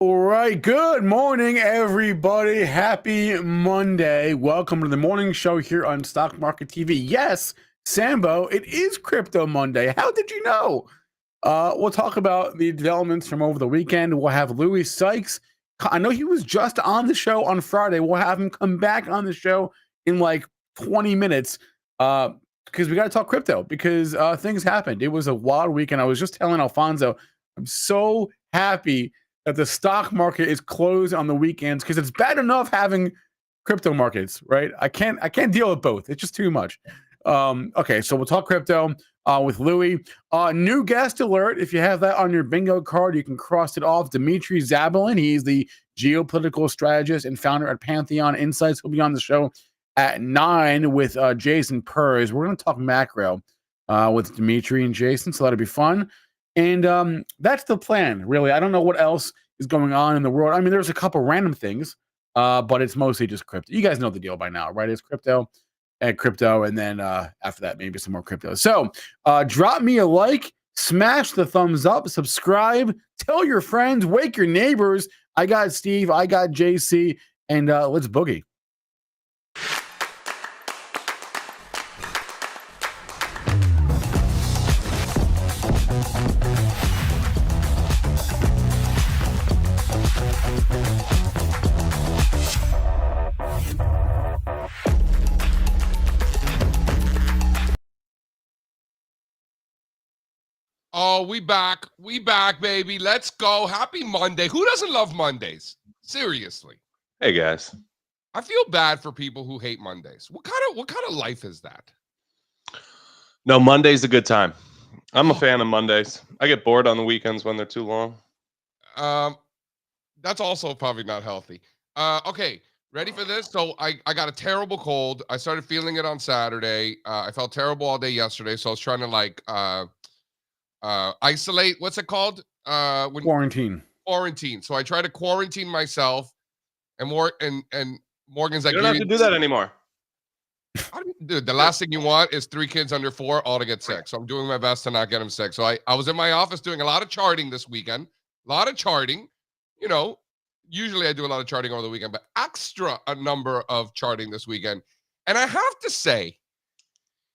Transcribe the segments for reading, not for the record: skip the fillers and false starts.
All right, good morning, everybody. Happy Monday. Welcome to the morning show here on Stock Market TV. Yes, Sambo, it is Crypto Monday. How did you know? We'll talk about the developments from over the weekend. We'll have Louis Sykes. I know he was just on the show on Friday. We'll have him come back on the show in like 20 minutes because we got to talk crypto because things happened. It was a wild weekend. I was just telling Alfonso, I'm so happy that the stock market is closed on the weekends because it's bad enough having crypto markets, right? I can't deal with both. It's just too much. Okay, so we'll talk crypto with Louis. New guest alert. If you have that on your bingo card, you can cross it off. Dimitri Zabelin. He's the geopolitical strategist and founder at Pantheon Insights. He'll be on the show at 9 with Jason Purrs. We're going to talk macro with Dimitri and Jason, so that'll be fun. And that's the plan, really. I don't know what else is going on in the world. I mean, there's a couple random things, but it's mostly just crypto. You guys know the deal by now, right? It's crypto, and then after that, maybe some more crypto. So drop me a like, smash the thumbs up, subscribe, tell your friends, wake your neighbors. I got Steve, I got JC, and let's boogie. Oh, we back, baby. Let's go. Happy Monday. Who doesn't love Mondays? Seriously. Hey guys. I feel bad for people who hate Mondays. What kind of life is that? No, Monday's a good time. I'm a fan of Mondays. I get bored on the weekends when they're too long. That's also probably not healthy. Okay, ready for this? So I got a terrible cold. I started feeling it on Saturday. I felt terrible all day yesterday, so I was trying to isolate. What's it called? Quarantine. So I try to quarantine myself, and Morgan's like, you don't have to do that anymore. Dude, the last thing you want is 3 kids under 4 all to get sick. So I'm doing my best to not get them sick. So I was in my office doing a lot of charting this weekend. A lot of charting. You know, usually I do a lot of charting over the weekend, but extra a number of charting this weekend. And I have to say,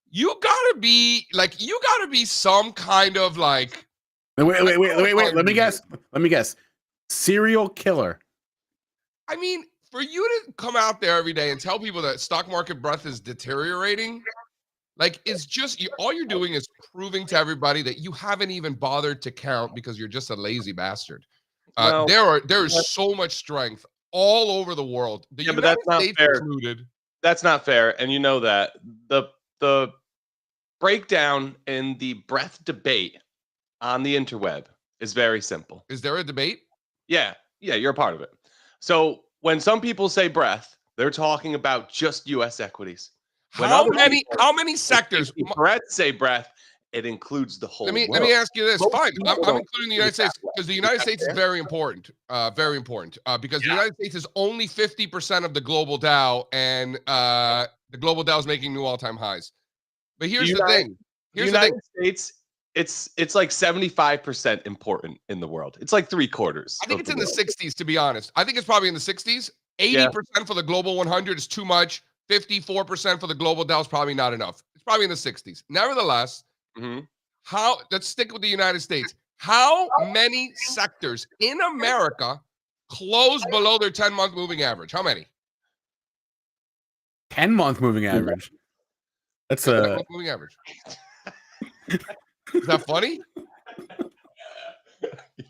you gotta be some kind of like. Wait. Let me guess. Serial killer. I mean, for you to come out there every day and tell people that stock market breath is deteriorating, like it's just all you're doing is proving to everybody that you haven't even bothered to count because you're just a lazy bastard. There is so much strength all over the world. The United States included. That's not fair, and you know that the breakdown in the breath debate on the interweb is very simple. Is there a debate? Yeah, you're a part of it. So when some people say breath, they're talking about just U.S. equities. How many sectors? Parets say breath. It includes the whole world. Let me ask you this. Fine, I'm including the United States because the United States is very important. Because the United States is only 50% of the global Dow, and the global Dow is making new all-time highs. But here's the thing. Here's the United States, it's like 75% important in the world. It's like 3/4. I think it's in the 60s, to be honest. I think it's probably in the 60s. 80% for the global 100 is too much. 54% for the global Dow is probably not enough. It's probably in the 60s. Nevertheless, let's stick with the United States. How many sectors in America close below their 10-month moving average? How many? 10-month moving average. That's a moving average. Is that funny?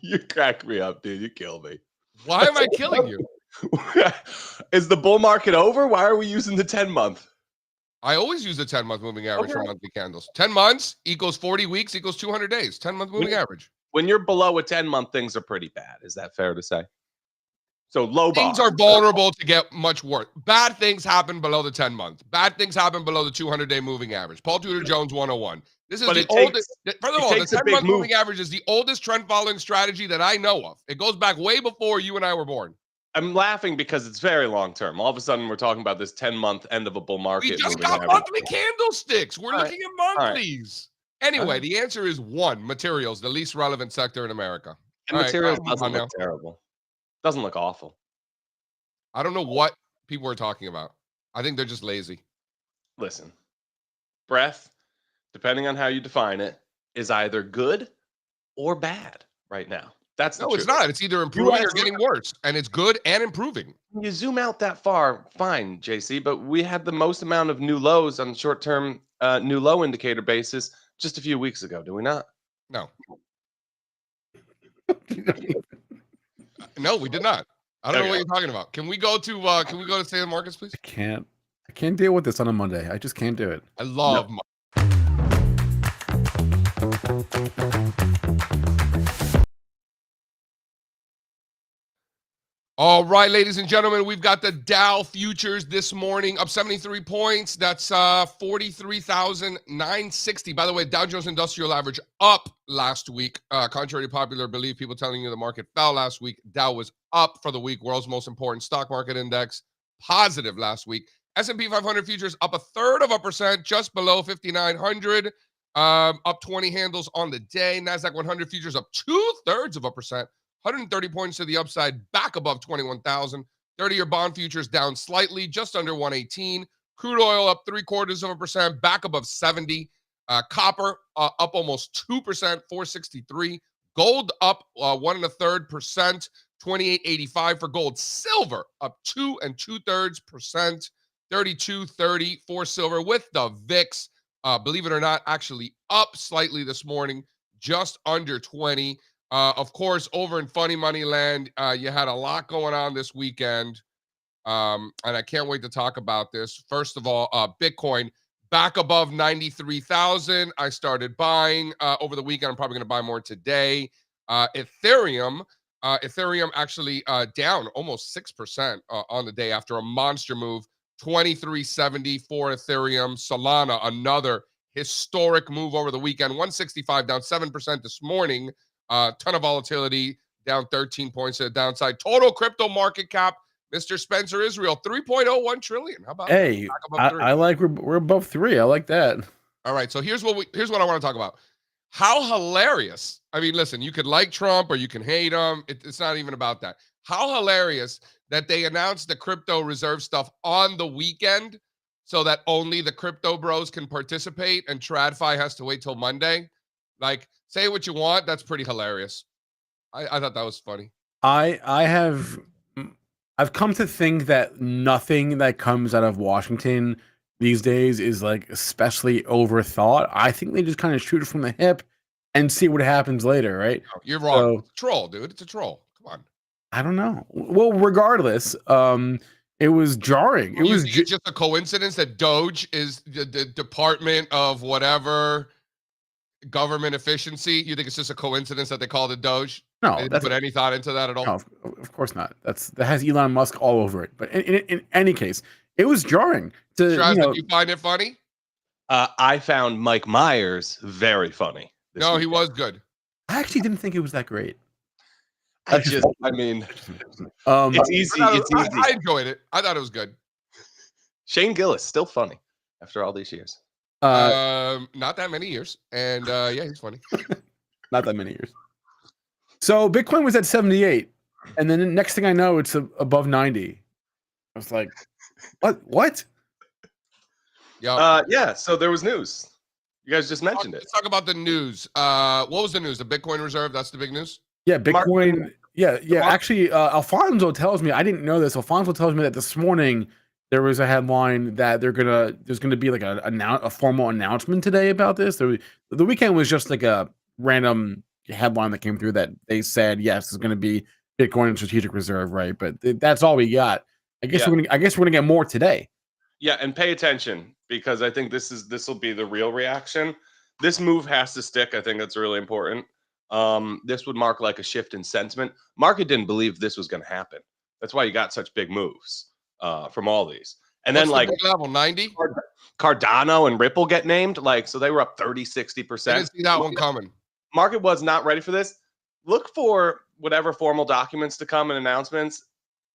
You crack me up, dude. You kill me. Why am I killing you? Is the bull market over? Why are we using the 10-month? I always use the 10-month moving average for monthly candles. 10 months equals 40 weeks equals 200 days. 10-month moving average. When you're below a 10-month, things are pretty bad. Is that fair to say? So low bar. Things are vulnerable to get much worse. Bad things happen below the 10-month. Bad things happen below the 200-day moving average. Paul Tudor Jones 101. This is the oldest. First of all, the 10-month moving average is the oldest trend following strategy that I know of. It goes back way before you and I were born. I'm laughing because it's very long term. All of a sudden, we're talking about this 10-month end of a bull market. We just got monthly candlesticks. We're looking at monthlies. Anyway, the answer is 1. Materials, the least relevant sector in America. And materials doesn't look terrible. Doesn't look awful. I don't know what people are talking about. I think they're just lazy. Listen, breadth, depending on how you define it, is either good or bad right now. That's the No, it's truth. not. It's either improving or US getting worse, and it's good and improving. When you zoom out that far, fine, JC, but we had the most amount of new lows on short-term new low indicator basis just a few weeks ago, do we not? No, no, we did not. I don't know what you're talking about. Can we go to State of the Markets, please? I can't deal with this on a Monday. I just can't do it. I love. All right, ladies and gentlemen, we've got the Dow futures this morning up 73 points. That's 43,960. By the way, Dow Jones Industrial Average up last week. Contrary to popular belief, people telling you the market fell last week. Dow was up for the week. World's most important stock market index, positive last week. S&P 500 futures up 1/3%, just below 5,900. Up 20 handles on the day. NASDAQ 100 futures up 2/3%. 130 points to the upside, back above 21,000. 30-year bond futures down slightly, just under 118. Crude oil up 0.75%, back above 70. Copper up almost 2%, 463. Gold up 1.25%, 28.85 for gold. Silver up 2 2/3%, 32.30 for silver, with the VIX, believe it or not, actually up slightly this morning, just under 20. Of course, over in funny money land, you had a lot going on this weekend, and I can't wait to talk about this. First of all, Bitcoin back above 93,000. I started buying over the weekend. I'm probably going to buy more today. Ethereum actually down almost 6% on the day after a monster move. 23.70 for Ethereum. Solana, another historic move over the weekend. 165 down 7% this morning. Ton of volatility, down 13 points to the downside. Total crypto market cap, Mr. Spencer Israel, 3.01 trillion. How about Hey, I like we're above 3. I like that. All right, so here's what I want to talk about. How hilarious. I mean, listen, you could like Trump or you can hate him. It's not even about that. How hilarious that they announced the crypto reserve stuff on the weekend so that only the crypto bros can participate and TradFi has to wait till Monday. Like, say what you want. That's pretty hilarious. I thought that was funny. I've come to think that nothing that comes out of Washington these days is like especially overthought. I think they just kind of shoot it from the hip and see what happens later, right? No, you're wrong. So, it's a troll, dude. It's a troll. Come on. I don't know. Well, regardless, it was jarring. It was just a coincidence that Doge is the Department of whatever government efficiency. You think it's just a coincidence that they called it Doge? No, they didn't put any thought into that at all. No, of course not. That has Elon Musk all over it. But in any case, it was jarring. Strazza, did you find it funny? I found Mike Myers very funny. No, he was good. I actually didn't think it was that great. It's easy. It's easy. I enjoyed it. I thought it was good. Shane Gillis, still funny after all these years. Not that many years. And yeah, he's funny. Not that many years. So Bitcoin was at 78. And then the next thing I know, it's above 90. I was like, what? Yeah, so there was news. You guys just mentioned it. Let's talk about the news. What was the news? The Bitcoin reserve? That's the big news? Yeah, Bitcoin. Yeah. Actually, Alfonso tells me, I didn't know this. Alfonso tells me that this morning there was a headline that there's gonna be like a formal announcement today about this. The weekend was just like a random headline that came through that they said yes, it's gonna be Bitcoin strategic reserve, right? But that's all we got. I guess we're gonna get more today. Yeah, and pay attention because I think this will be the real reaction. This move has to stick. I think that's really important. This would mark like a shift in sentiment. Market didn't believe this was going to happen. That's why you got such big moves from all these. And then like level 90, Cardano and Ripple get named. Like, so they were up 30, 60%. I didn't see that one coming. Market was not ready for this. Look for whatever formal documents to come and announcements.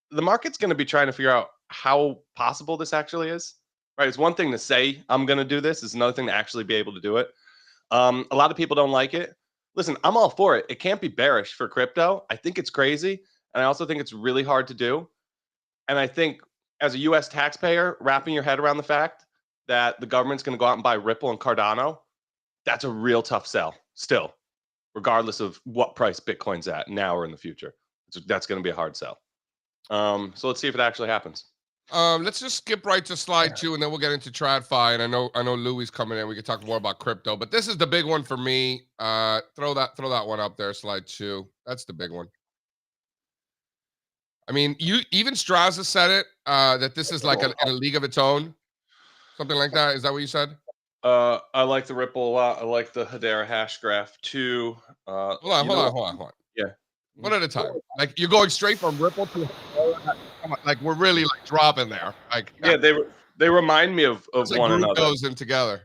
The market's going to be trying to figure out how possible this actually is. Right? It's one thing to say I'm going to do this. It's another thing to actually be able to do it. A lot of people don't like it. Listen, I'm all for it. It can't be bearish for crypto. I think it's crazy. And I also think it's really hard to do. And I think as a US taxpayer, wrapping your head around the fact that the government's going to go out and buy Ripple and Cardano, that's a real tough sell still, regardless of what price Bitcoin's at now or in the future. That's going to be a hard sell. So let's see if it actually happens. Let's just skip right to slide 2, and then we'll get into TradFi. And I know Louis coming in. We can talk more about crypto, but this is the big one for me. Throw that one up there, slide 2. That's the big one. I mean, even Strazza said it, that this is like in a league of its own, something like that. Is that what you said? I like the Ripple a lot. I like the Hedera hash graph too. Hold on. Yeah. One at a time. Like you're going straight from Ripple to like we're really like dropping there. Like yeah, they remind me of like one another. Goes in together.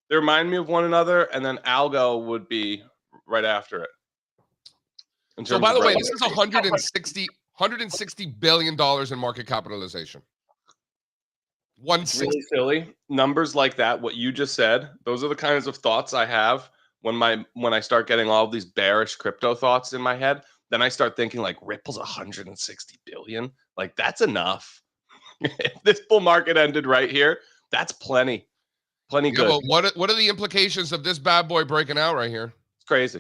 They remind me of one another, and then Algo would be right after it. So by the way, this is $160 billion in market capitalization. It's really silly. Numbers like that, what you just said, those are the kinds of thoughts I have when I start getting all of these bearish crypto thoughts in my head. Then I start thinking like Ripple's 160 billion. Like that's enough. If this bull market ended right here, that's plenty good. But what are the implications of this bad boy breaking out right here? It's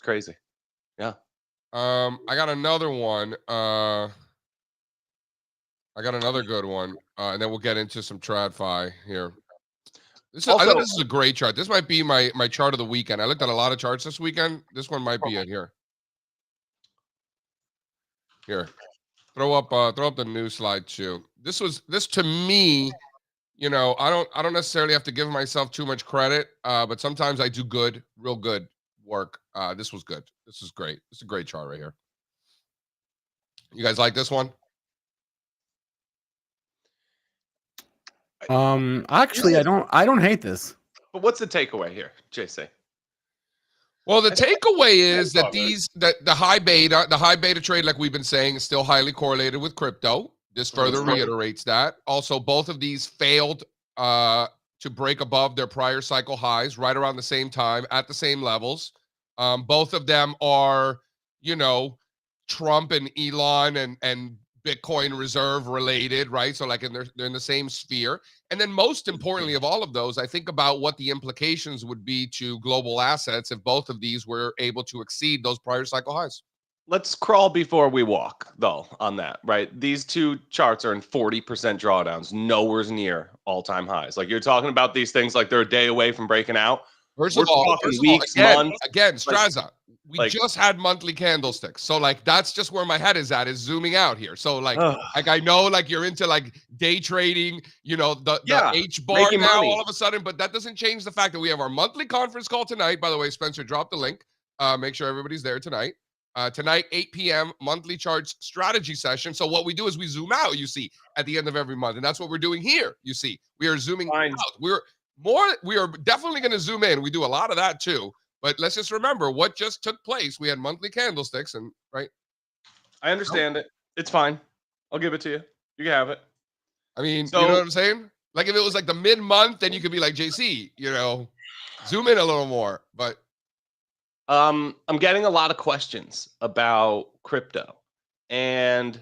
crazy. Yeah. I got another one. I got another good one, and then we'll get into some TradFi here. I thought this is a great chart. This might be my chart of the weekend. I looked at a lot of charts this weekend. This one might be it here. Here, throw up the new slide too. This to me, you know, I don't necessarily have to give myself too much credit, but sometimes I do real good work. This was good. This is great. This is a great chart right here. You guys like this one? Actually, I don't hate this. But what's the takeaway here, JC? Well, the takeaway is that the high beta trade, like we've been saying, is still highly correlated with crypto. This further reiterates that. Also, both of these failed to break above their prior cycle highs right around the same time at the same levels. Both of them are, you know, Trump and Elon and Bitcoin reserve related, right? So like they're in the same sphere. And then most importantly of all of those, I think about what the implications would be to global assets if both of these were able to exceed those prior cycle highs. Let's crawl before we walk, though, on that, right? These two charts are in 40% drawdowns, nowhere near all-time highs. Like you're talking about these things like they're a day away from breaking out. First of all, again, Strazza, we just had monthly candlesticks. So like that's just where my head is at, is zooming out here. So like I know like you're into like day trading, you know, the H bar now money all of a sudden, but that doesn't change the fact that we have our monthly conference call tonight. By the way, Spencer dropped the link. Make sure everybody's there tonight. Tonight, 8 p.m., monthly charts strategy session. So what we do is we zoom out, you see, at the end of every month. And that's what we're doing here, you see. We are zooming out. We are definitely going to zoom in. We do a lot of that too. But let's just remember what just took place. We had monthly candlesticks, and right? I understand it. It's fine. I'll give it to you. You can have it. I mean, you know what I'm saying? Like if it was like the mid-month, then you could be like, JC, you know, zoom in a little more. But I'm getting a lot of questions about crypto, and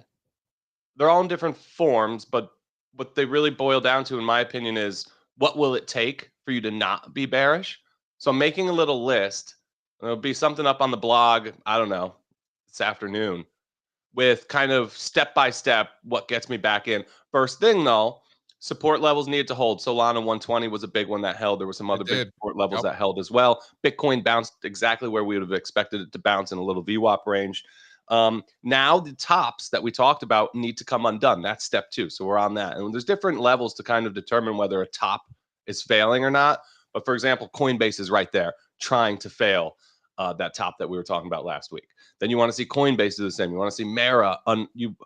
they're all in different forms, but what they really boil down to, in my opinion, is what will it take for you to not be bearish? So I'm making a little list. There'll be something up on the blog, I don't know, this afternoon, with kind of step-by-step what gets me back in. First thing, though, support levels needed to hold. Solana 120 was a big one that held. There were some other big support levels that held as well. Bitcoin bounced exactly where we would have expected it to bounce, in a little VWAP range. Now the tops that we talked about need to come undone. That's step 2. So we're on that. And there's different levels to kind of determine whether a top is failing or not. But for example, Coinbase is right there trying to fail that top that we were talking about last week. Then you want to see Coinbase do the same. You want to see Mara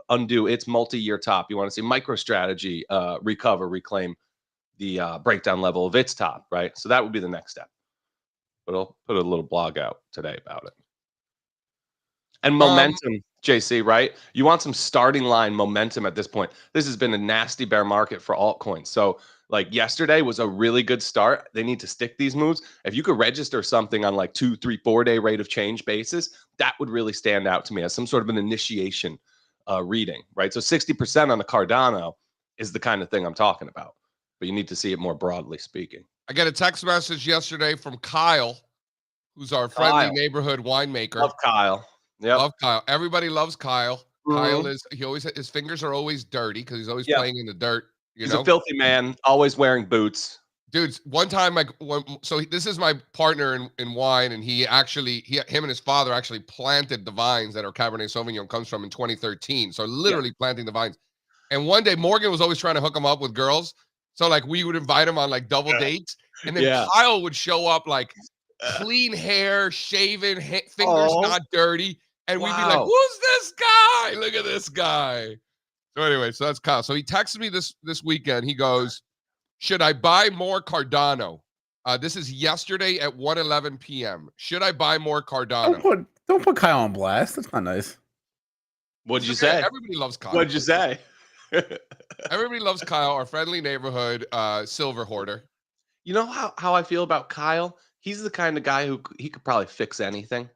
undo its multi-year top. You want to see MicroStrategy reclaim the breakdown level of its top, right? So that would be the next step. But I'll put a little blog out today about it. And momentum, JC, right? You want some starting line momentum at this point. This has been a nasty bear market for altcoins. So Like yesterday was a really good start. They need to stick these moves. If you could register something on like 2, 3, 4 day rate of change basis, that would really stand out to me as some sort of an initiation reading, right? So 60% on the Cardano is the kind of thing I'm talking about, but you need to see it more broadly speaking. I got a text message yesterday from Kyle, who's our friendly neighborhood winemaker. Love Kyle. Yep. Love Kyle. Everybody loves Kyle. Kyle his fingers are always dirty because he's always playing in the dirt. He's a filthy man, always wearing boots. Dude, one time, this is my partner in wine, and him and his father actually planted the vines that our Cabernet Sauvignon comes from in 2013. So literally planting the vines. And one day, Morgan was always trying to hook him up with girls. So like we would invite him on like double dates, and then Kyle would show up like clean hair, shaven, fingers not dirty, and we'd be like, "Who's this guy? Look at this guy." So anyway, so that's Kyle. So he texted me this weekend. He goes, "Should I buy more Cardano?" This is yesterday at 1:11 p.m. Should I buy more Cardano? Don't put Kyle on blast. That's not nice. What'd you say? Everybody loves Kyle. What'd you say? Everybody loves Kyle, our friendly neighborhood silver hoarder. You know how I feel about Kyle? He's the kind of guy who he could probably fix anything,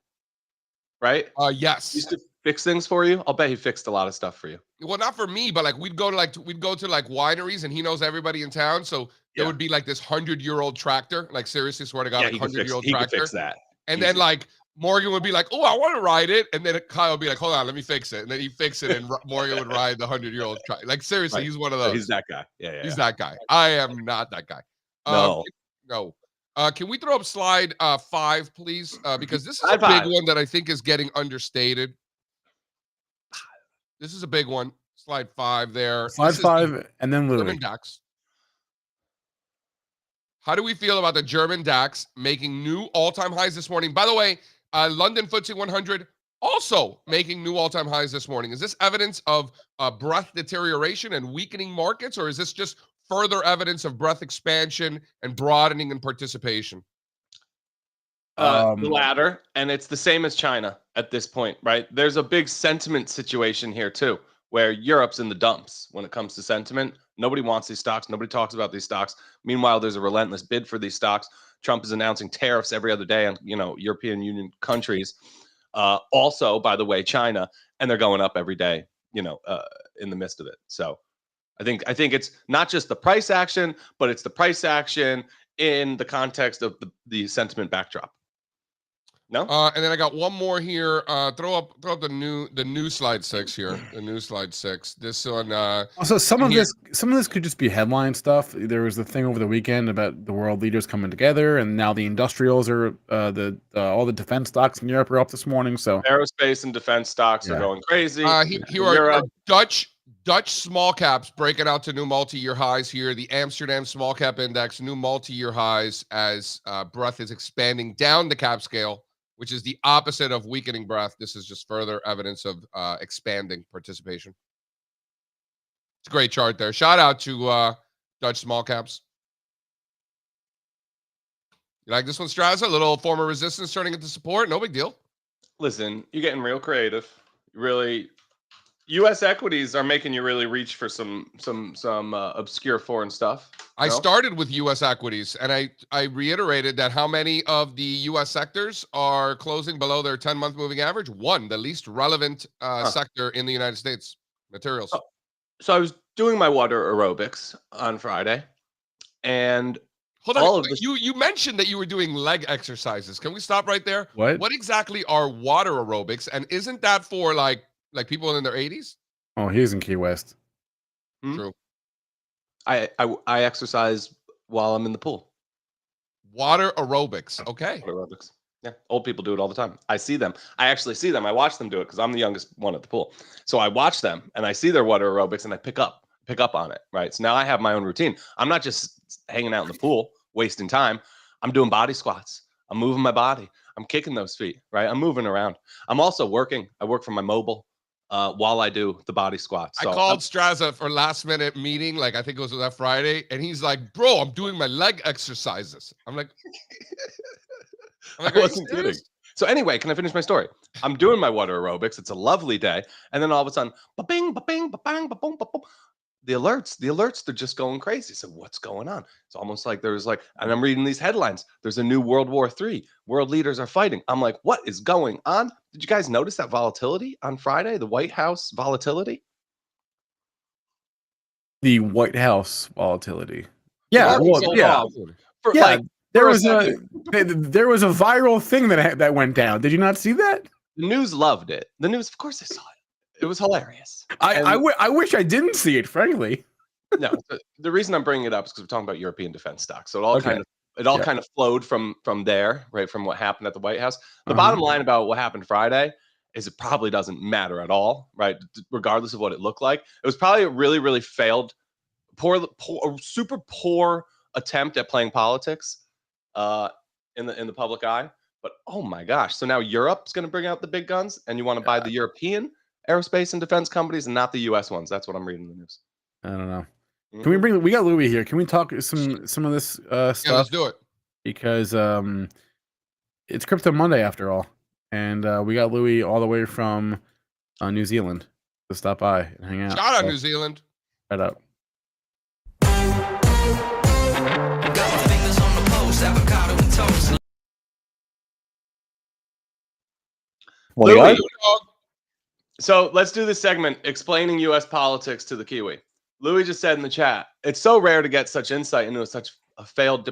right? Yes. He used to fix things for you. I'll bet he fixed a lot of stuff for you. Well, not for me, but like we'd go to wineries, and he knows everybody in town. So there would be like this 100-year-old tractor. Like seriously, swear to God, like 100-year-old tractor. He could fix that. And then like Morgan would be like, "Oh, I want to ride it," and then Kyle would be like, "Hold on, let me fix it." And then he'd fix it, and Morgan would ride the 100-year-old tractor. Like seriously, he's one of those. He's that guy. He's that guy. I am not that guy. No. Can we throw up slide 5, please? Because this is a big one that I think is getting understated. This is a big one. Slide 5 there. Slide 5, and then Louis. German DAX. How do we feel about the German DAX making new all-time highs this morning? By the way, London FTSE 100 also making new all-time highs this morning. Is this evidence of breadth deterioration and weakening markets, or is this just further evidence of breadth expansion and broadening and participation? The latter, and it's the same as China at this point, right? There's a big sentiment situation here too, where Europe's in the dumps when it comes to sentiment. Nobody wants these stocks. Nobody talks about these stocks. Meanwhile, there's a relentless bid for these stocks. Trump is announcing tariffs every other day on, European Union countries. Also, by the way, China, and they're going up every day, in the midst of it. So I think it's not just the price action, but it's the price action in the context of the sentiment backdrop. No. And then I got one more here. Throw up the new slide 6 here. The new slide 6. This one. Also, some of this could just be headline stuff. There was the thing over the weekend about the world leaders coming together, and now the industrials are all the defense stocks in Europe are up this morning. So aerospace and defense stocks are going crazy. Here are Dutch small caps breaking out to new multi-year highs here. The Amsterdam small cap index, new multi-year highs as breadth is expanding down the cap scale, which is the opposite of weakening breadth. This is just further evidence of expanding participation. It's a great chart there. Shout out to Dutch small caps. You like this one, Strazza? A little former resistance turning into support. No big deal. Listen, you're getting real creative. Really, U.S. equities are making you really reach for some obscure foreign stuff. I started with U.S. equities, and I reiterated that how many of the U.S. sectors are closing below their 10-month moving average? One, the least relevant sector in the United States, materials. So I was doing my water aerobics on Friday, and hold on. You mentioned that you were doing leg exercises. Can we stop right there? What exactly are water aerobics, and isn't that for like people in their 80s? Oh, he's in Key West. True. I exercise while I'm in the pool. Water aerobics. Okay. Water aerobics. Yeah. Old people do it all the time. I see them. I actually see them. I watch them do it because I'm the youngest one at the pool. So I watch them and I see their water aerobics and I pick up on it. Right. So now I have my own routine. I'm not just hanging out in the pool, wasting time. I'm doing body squats. I'm moving my body. I'm kicking those feet. Right. I'm moving around. I'm also working. I work from my mobile while I do the body squats. So I called Strazza for last minute meeting, like I think it was that Friday, and he's like, "Bro, I'm doing my leg exercises." I'm like, I wasn't kidding. So anyway, can I finish my story? I'm doing my water aerobics. It's a lovely day, and then all of a sudden, ba-bing, ba-bing, ba-bang, ba-boom, ba-boom. the alerts, they're just going crazy. So what's going on? It's almost like there's like, and I'm reading these headlines. There's a new World War III. World leaders are fighting. I'm like, what is going on? Did you guys notice that volatility on Friday? The White House volatility? The White House volatility. The Yeah, market well, sold yeah, off for yeah. like There for a was a second. there was a viral thing that went down. Did you not see that? The news loved it. The news, of course, they saw it. It was hilarious. I wish I didn't see it, frankly. No, the reason I'm bringing it up is because we're talking about European defense stocks. So it all Okay. kind of flowed from there, right? From what happened at the White House. The Uh-huh. bottom line about what happened Friday is it probably doesn't matter at all, right? Regardless of what it looked like. It was probably a really, really failed, super poor attempt at playing politics in the public eye. But oh my gosh. So now Europe's going to bring out the big guns and you want to buy the European aerospace and defense companies and not the US ones. That's what I'm reading in the news. I don't know. Can we got Louis here? Can we talk some of this stuff? Yeah, let's do it. Because it's Crypto Monday after all, and we got Louis all the way from New Zealand to stop by and hang out. Shout out New Zealand. Right up. Got my fingers on the pulse, avocado and toast. Louis, so let's do this segment explaining U.S. politics to the Kiwi. Louis just said in the chat, it's so rare to get such insight into such a failed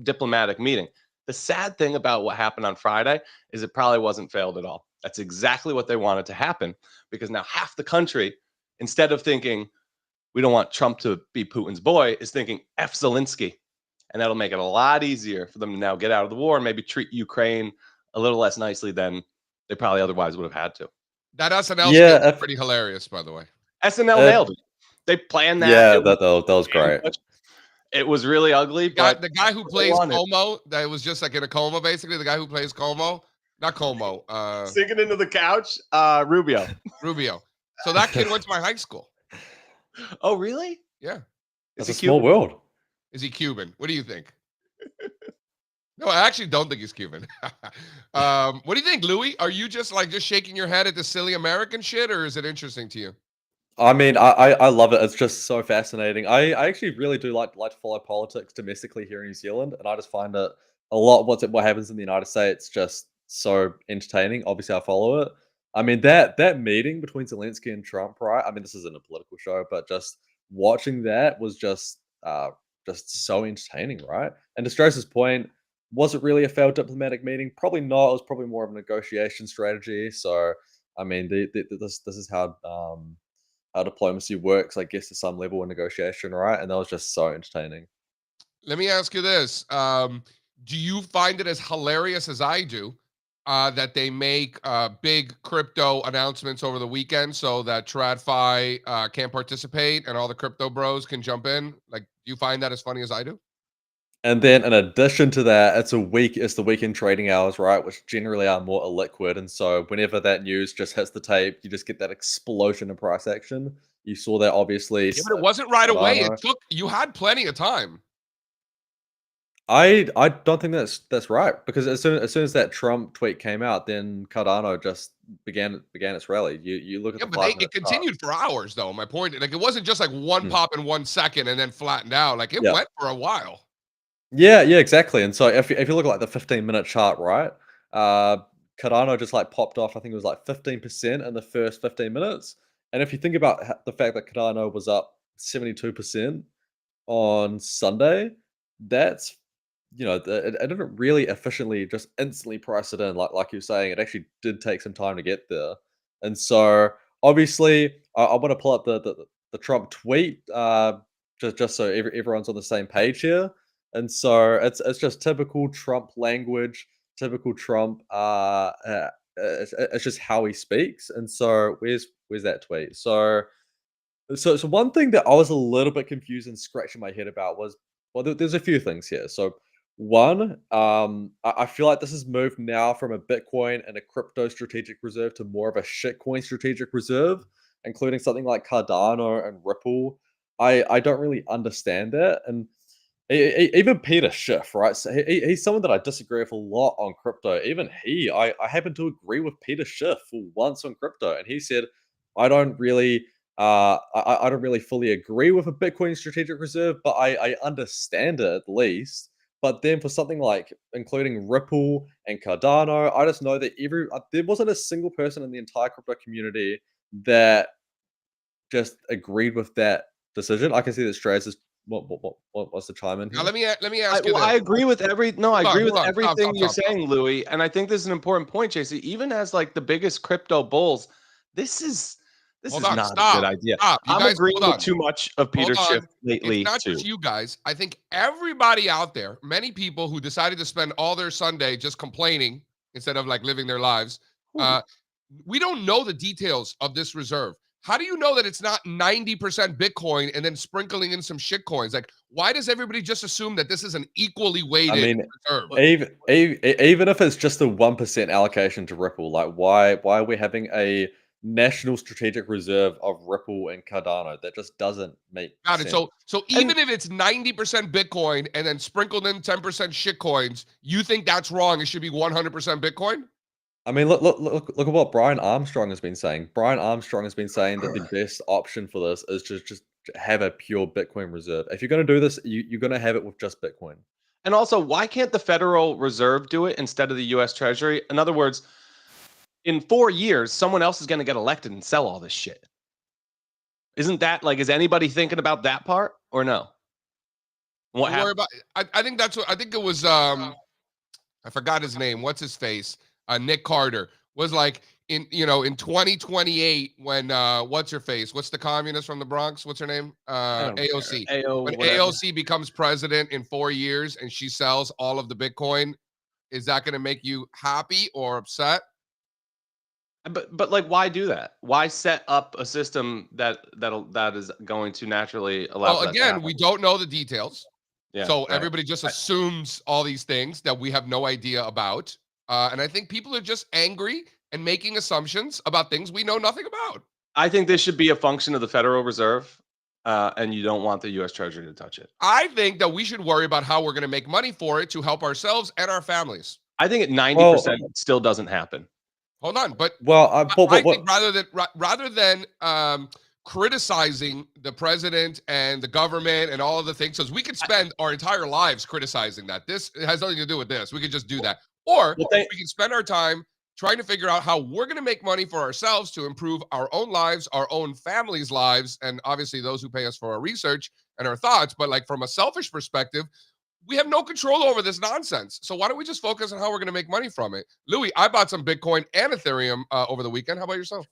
diplomatic meeting. The sad thing about what happened on Friday is it probably wasn't failed at all. That's exactly what they wanted to happen, because now half the country, instead of thinking we don't want Trump to be Putin's boy, is thinking F Zelensky. And that'll make it a lot easier for them to now get out of the war and maybe treat Ukraine a little less nicely than they probably otherwise would have had to. That SNL skit was pretty hilarious, by the way. SNL nailed it. They planned that. Yeah, that was great. It was really ugly, but the guy who plays Como, that was just like in a coma, basically. The guy who plays Como, not Como. Sinking into the couch, Rubio. So that kid went to my high school. Oh, really? Yeah. It's a small world. Is he Cuban? What do you think? No, I actually don't think he's Cuban. What do you think, Louis? Are you just shaking your head at the silly American shit, or is it interesting to you? I mean, I love it. It's just so fascinating. I actually really do like to follow politics domestically here in New Zealand, and I just find it a lot what happens in the United States just so entertaining. Obviously, I follow it. I mean, that meeting between Zelensky and Trump, right? I mean, this isn't a political show, but just watching that was just so entertaining, right? And to Strass's point, was it really a failed diplomatic meeting? Probably not. It was probably more of a negotiation strategy. So, I mean, this is how diplomacy works, I guess, to some level in negotiation, right? And that was just so entertaining. Let me ask you this. Do you find it as hilarious as I do that they make big crypto announcements over the weekend so that TradFi can't participate and all the crypto bros can jump in? Like, do you find that as funny as I do? And then in addition to that, it's the weekend trading hours, right? Which generally are more illiquid. And so whenever that news just hits the tape, you just get that explosion in price action. You saw that obviously. Yeah, but it wasn't right away. You had plenty of time. I don't think that's right, because as soon as that Trump tweet came out, then Cardano just began its rally. You look at but it continued for hours, though. My point, it wasn't just like one pop in 1 second and then flattened out. Like it went for a while. Yeah, exactly. And so if you look at like the 15-minute chart, right? Cardano just popped off. I think it was 15% in the first 15 minutes. And if you think about the fact that Cardano was up 72% on Sunday, that's it didn't really efficiently just instantly price it in like you're saying. It actually did take some time to get there. And so obviously I want to pull up the Trump tweet just so everyone's on the same page here. And so it's just typical Trump language, typical Trump. It's just how he speaks. And so where's that tweet? So one thing that I was a little bit confused and scratching my head about was, well, there's a few things here. So one, I feel like this has moved now from a Bitcoin and a crypto strategic reserve to more of a shitcoin strategic reserve, including something like Cardano and Ripple. I don't really understand that. And even Peter Schiff, right? So he's someone that I disagree with a lot on crypto. Even I happen to agree with Peter Schiff for once on crypto, and he said, I don't really I don't really fully agree with a Bitcoin strategic reserve, but I understand it at least. But then for something like including Ripple and Cardano, I just know that there wasn't a single person in the entire crypto community that just agreed with that decision. I can see that Straz is what's the chime in Now here? let me ask you Well, this. I agree with I Hold agree with hold on. everything you're Stop. saying, Louis, and I think this is an important point, JC. Even as like the biggest crypto bulls, this is Hold is on. not a good Stop. idea. Stop. You I'm guys, agreeing hold with on. too much of Hold Peter's shift on. It's lately not too. just you guys. I think everybody out there, many people who decided to spend all their Sunday just complaining instead of like living their lives. Ooh. We don't know the details of this reserve. How do you know that it's not 90% Bitcoin and then sprinkling in some shit coins? Like, why does everybody just assume that this is an equally I weighted mean, reserve? even if it's just a 1% allocation to Ripple, like why are we having a national strategic reserve of Ripple and Cardano? That just doesn't make Got it. sense. So even if it's 90% Bitcoin and then sprinkled in 10% shit coins, you think that's wrong? It should be 100% Bitcoin? I mean, look at what Brian Armstrong has been saying. Brian Armstrong has been saying that the best option for this is just have a pure Bitcoin reserve. If you're going to do this, you're going to have it with just Bitcoin. And also, why can't the Federal Reserve do it instead of the US Treasury? In other words, in 4 years, someone else is going to get elected and sell all this shit. Isn't that like, is anybody thinking about that part or no? What Don't worry happened? about. I think that's what I think it was. I forgot his name. What's his face? Nick Carter was like in 2028 when what's her face? What's the communist from the Bronx? What's her name? AOC. When AOC becomes president in 4 years and she sells all of the Bitcoin, is that going to make you happy or upset? But like, why do that? Why set up a system that is going to naturally allow? Well, for that to again, happen? we don't know the details. Yeah, So right. everybody just assumes all these things that we have no idea about. And I think people are just angry and making assumptions about things we know nothing about. I think this should be a function of the Federal Reserve, and you don't want the U.S. Treasury to touch it. I think that we should worry about how we're going to make money for it to help ourselves and our families. I think at 90% still doesn't happen. Hold on, but I think rather than criticizing the president and the government and all of the things, because we could spend our entire lives criticizing that. This has nothing to do with this. We could just do that, or we can spend our time trying to figure out how we're going to make money for ourselves to improve our own lives, our own families' lives, and obviously those who pay us for our research and our thoughts. But like from a selfish perspective, we have no control over this nonsense. So why don't we just focus on how we're going to make money from it? Louis, I bought some Bitcoin and Ethereum over the weekend. How about yourself?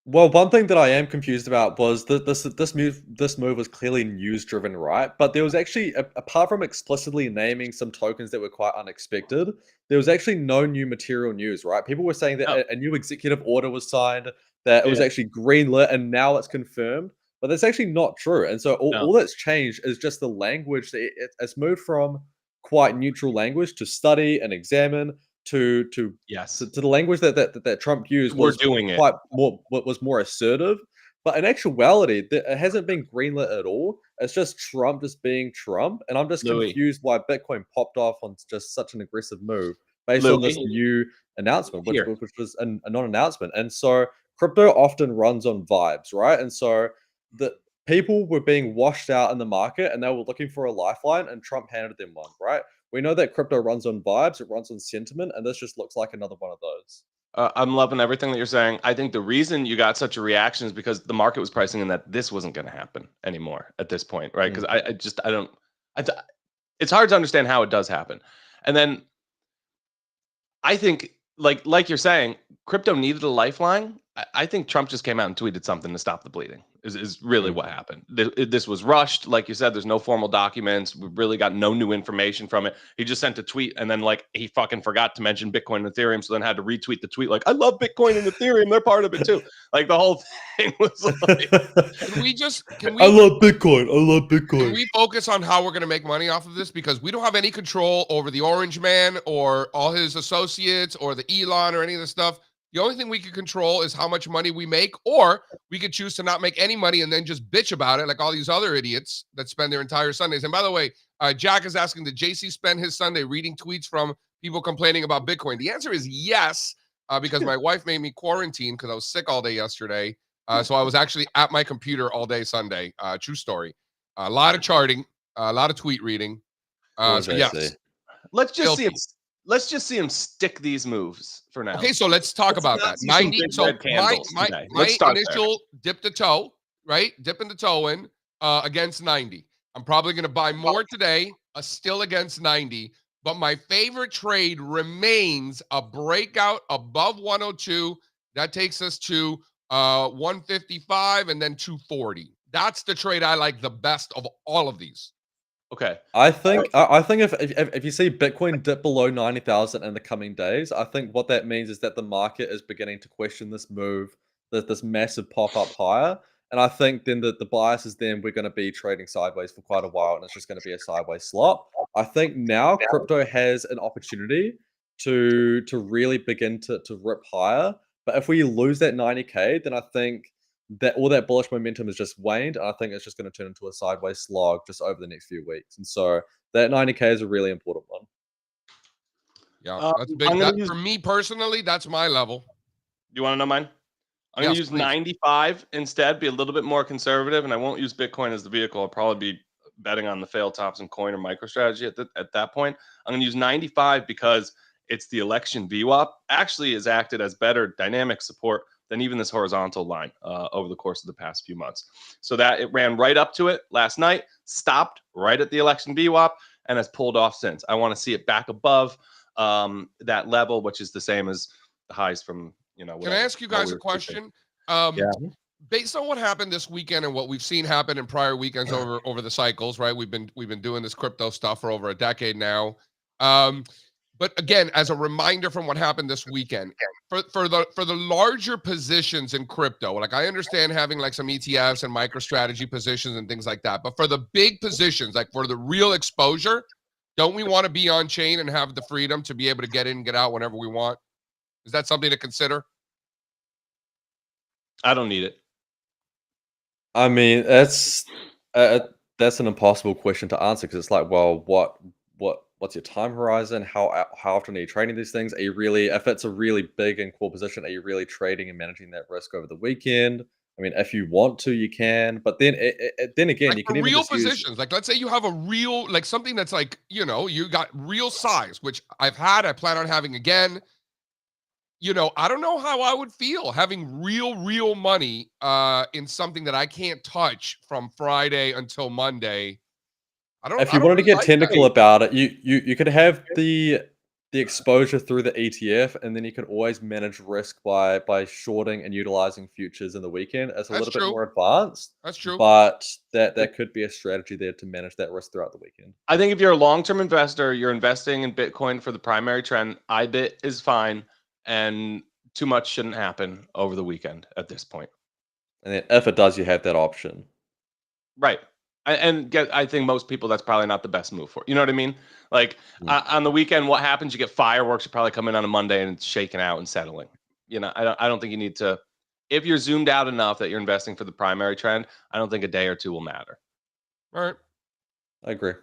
Well, one thing that I am confused about was that this move was clearly news driven, right? But there was actually, apart from explicitly naming some tokens that were quite unexpected, there was actually no new material news, right? People were saying that a new executive order was signed, that it was actually greenlit, and now it's confirmed. But that's actually not true. And so all that's changed is just the language. It's moved from quite neutral language to study and examine to the language that Trump used was more assertive. But in actuality, it hasn't been greenlit at all. It's just Trump just being Trump. And I'm just confused why Bitcoin popped off on just such an aggressive move based on this new announcement, which was a non-announcement. And so crypto often runs on vibes, right? And so the people were being washed out in the market and they were looking for a lifeline, and Trump handed them one, right? We know that crypto runs on vibes, it runs on sentiment, and this just looks like another one of those. I'm loving everything that you're saying. I think the reason you got such a reaction is because the market was pricing in that this wasn't going to happen anymore at this point, right? Because it's hard to understand how it does happen. And then I think, like you're saying, crypto needed a lifeline. I think Trump just came out and tweeted something to stop the bleeding. Is really what happened. This was rushed, like you said. There's no formal documents. We really got no new information from it. He just sent a tweet, and then like he fucking forgot to mention Bitcoin and Ethereum, so then had to retweet the tweet like, "I love Bitcoin and Ethereum. They're part of it too." Like the whole thing was like, I love Bitcoin. I love Bitcoin. Can we focus on how we're going to make money off of this? Because we don't have any control over the Orange Man or all his associates or the Elon or any of the stuff. The only thing we can control is how much money we make, or we could choose to not make any money and then just bitch about it like all these other idiots that spend their entire Sundays. And by the way, Jack is asking, did JC spend his Sunday reading tweets from people complaining about Bitcoin? The answer is yes, because my wife made me quarantine because I was sick all day yesterday. So I was actually at my computer all day Sunday. True story. A lot of charting, a lot of tweet reading. What So was yes. JC? Let's just see him. Filthy. Let's just see him stick these moves for now. Okay, so let's talk Let's about not that. see some 90. big So red candles my today. my Let's start there. initial dip the toe, right? Dipping the toe in against 90. I'm probably going to buy more today, still against 90. But my favorite trade remains a breakout above 102. That takes us to 155 and then 240. That's the trade I like the best of all of these. Okay. I think if you see Bitcoin dip below 90,000 in the coming days, I think what that means is that the market is beginning to question this move, this massive pop up higher. And I think then the bias is then we're going to be trading sideways for quite a while, and it's just going to be a sideways slop. I think now crypto has an opportunity to really begin to rip higher. But if we lose that 90K, then I think that all that bullish momentum has just waned. And I think it's just going to turn into a sideways slog just over the next few weeks. And so that 90K is a really important one. Yeah, that's big. That, for me personally, that's my level. You want to know mine? I'm going to use please. 95 instead, be a little bit more conservative, and I won't use Bitcoin as the vehicle. I'll probably be betting on the fail tops and coin or MicroStrategy at that point. I'm going to use 95 because it's the election VWAP. Actually has acted as better dynamic support than even this horizontal line over the course of the past few months. So that it ran right up to it last night, stopped right at the election VWAP, and has pulled off since. I want to see it back above that level, which is the same as the highs from, whatever. Can I ask you guys a question? Based on what happened this weekend and what we've seen happen in prior weekends over the cycles, right? We've been doing this crypto stuff for over a decade now. But again, as a reminder from what happened this weekend, for the larger positions in crypto, like I understand having like some ETFs and MicroStrategy positions and things like that, but for the big positions, like for the real exposure, don't we want to be on chain and have the freedom to be able to get in and get out whenever we want? Is that something to consider? I don't need it. I mean, that's an impossible question to answer because it's like, well, what's your time horizon? How often are you trading these things? Are you really, if it's a really big and cool position, are you really trading and managing that risk over the weekend? I mean, if you want to, you can, but then again, like you can for even real just positions. Like, let's say you have a real, like something that's like, you got real size, which I plan on having again. I don't know how I would feel having real money in something that I can't touch from Friday until Monday. If you wanted to get technical about it, you could have the exposure through the ETF, and then you could always manage risk by shorting and utilizing futures in the weekend. It's a little bit more advanced. That's true. But that could be a strategy there to manage that risk throughout the weekend. I think if you're a long-term investor, you're investing in Bitcoin for the primary trend, IBIT is fine, and too much shouldn't happen over the weekend at this point. And then if it does, you have that option. Right. I think most people, that's probably not the best move for. You know what I mean? Like on the weekend, what happens? You get fireworks. You probably come in on a Monday and it's shaking out and settling. I don't think you need to. If you're zoomed out enough that you're investing for the primary trend, I don't think a day or two will matter. All right. I agree.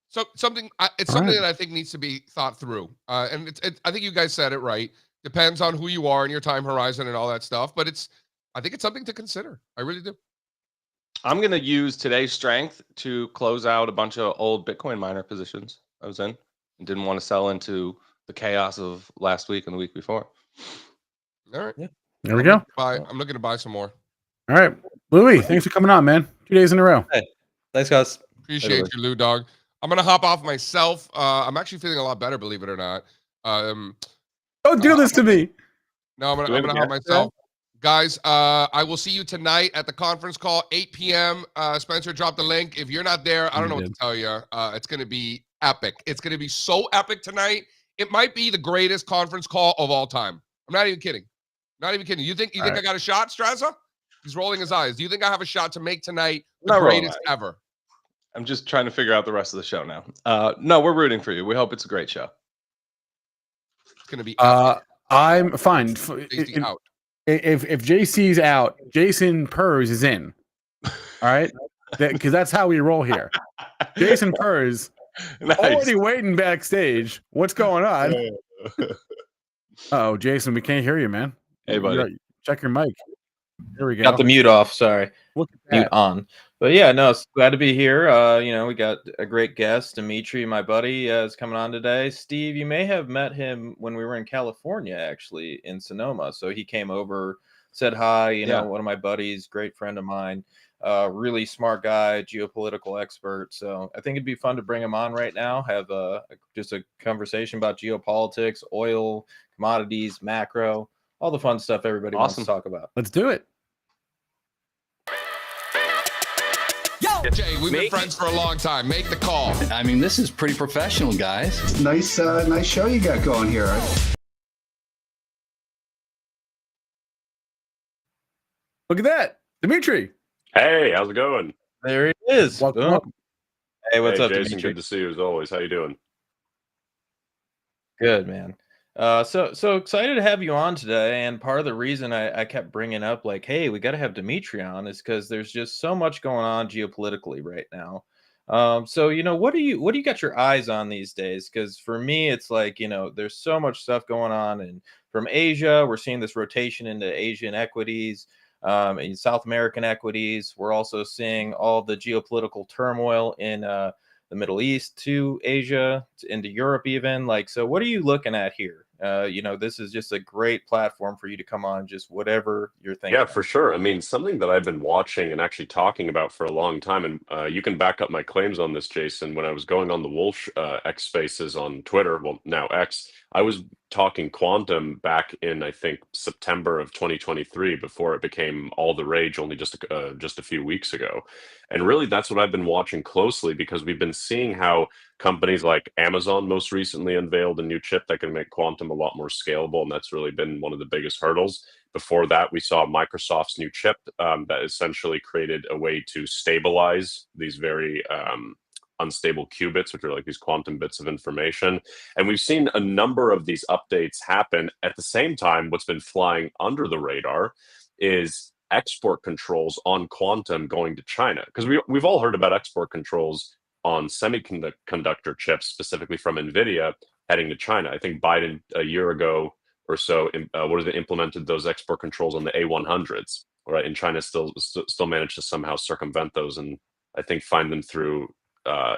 So it's something that I think needs to be thought through. And I think you guys said it right. Depends on who you are and your time horizon and all that stuff. But I think it's something to consider. I really do. I'm going to use today's strength to close out a bunch of old Bitcoin miner positions I was in and didn't want to sell into the chaos of last week and the week before. All right. Yeah. There we go. I'm looking to buy some more. All right. Louis, thanks for coming on, man. 2 days in a row. Hey, thanks, guys. Appreciate you, Lou Dog. I'm going to hop off myself. I'm actually feeling a lot better, believe it or not. Don't do this to me. No, I'm going to hop myself. Guys, I will see you tonight at the conference call, 8 p.m. Spencer, drop the link. If you're not there, I don't know what to tell you. It's going to be epic. It's going to be so epic tonight. It might be the greatest conference call of all time. I'm not even kidding. Not even kidding. You think I got a shot, Strazza? He's rolling his eyes. Do you think I have a shot to make tonight the greatest ever? I'm just trying to figure out the rest of the show now. No, we're rooting for you. We hope it's a great show. It's going to be epic. I'm fine. Out. If JC's out, Jason Purrs is in. All right? Because that's how we roll here. Jason Purrs already waiting backstage. What's going on? Oh, Jason, we can't hear you, man. Hey, buddy. Check your mic. There we go. Got the mute off. Sorry, Look at mute that. on. But yeah, no, it's glad to be here. We got a great guest, Dimitri, my buddy, is coming on today. Steve, you may have met him when we were in California, actually, in Sonoma. So he came over, said hi. One of my buddies, great friend of mine, really smart guy, geopolitical expert. So I think it'd be fun to bring him on right now. Have just a conversation about geopolitics, oil, commodities, macro, all the fun stuff everybody wants to talk about. Let's do it. Jay, we've been friends for a long time. Make the call. I mean, this is pretty professional, guys. Nice show you got going here. Look at that. Dimitri. Hey, how's it going? There he is. Welcome. Hey, what's up, Jason? Dimitri? Good to see you as always. How you doing? Good, man. So excited to have you on today. And part of the reason I kept bringing up, like, hey, we got to have Dimitri on, is because there's just so much going on geopolitically right now. So what do you got your eyes on these days? Because for me, it's like, there's so much stuff going on, and from Asia, we're seeing this rotation into Asian equities, in South American equities. We're also seeing all the geopolitical turmoil in the Middle East to Asia, into Europe even. Like, so what are you looking at here? This is just a great platform for you to come on, just whatever you're thinking. Yeah, for sure. I mean, something that I've been watching and actually talking about for a long time, and you can back up my claims on this, Jason. When I was going on the Wolf X Spaces on Twitter, well, now X, I was talking quantum back in, I think, September of 2023, before it became all the rage only just a few weeks ago. And really, that's what I've been watching closely, because we've been seeing how companies like Amazon most recently unveiled a new chip that can make quantum a lot more scalable, and that's really been one of the biggest hurdles. Before that, we saw Microsoft's new chip that essentially created a way to stabilize these very unstable qubits, which are like these quantum bits of information. And we've seen a number of these updates happen. At the same time, what's been flying under the radar is export controls on quantum going to China. Because we've all heard about export controls on semiconductor chips, specifically from NVIDIA, heading to China. I think Biden, a year ago or so, implemented those export controls on the A100s, right? And China still managed to somehow circumvent those, and I think find them through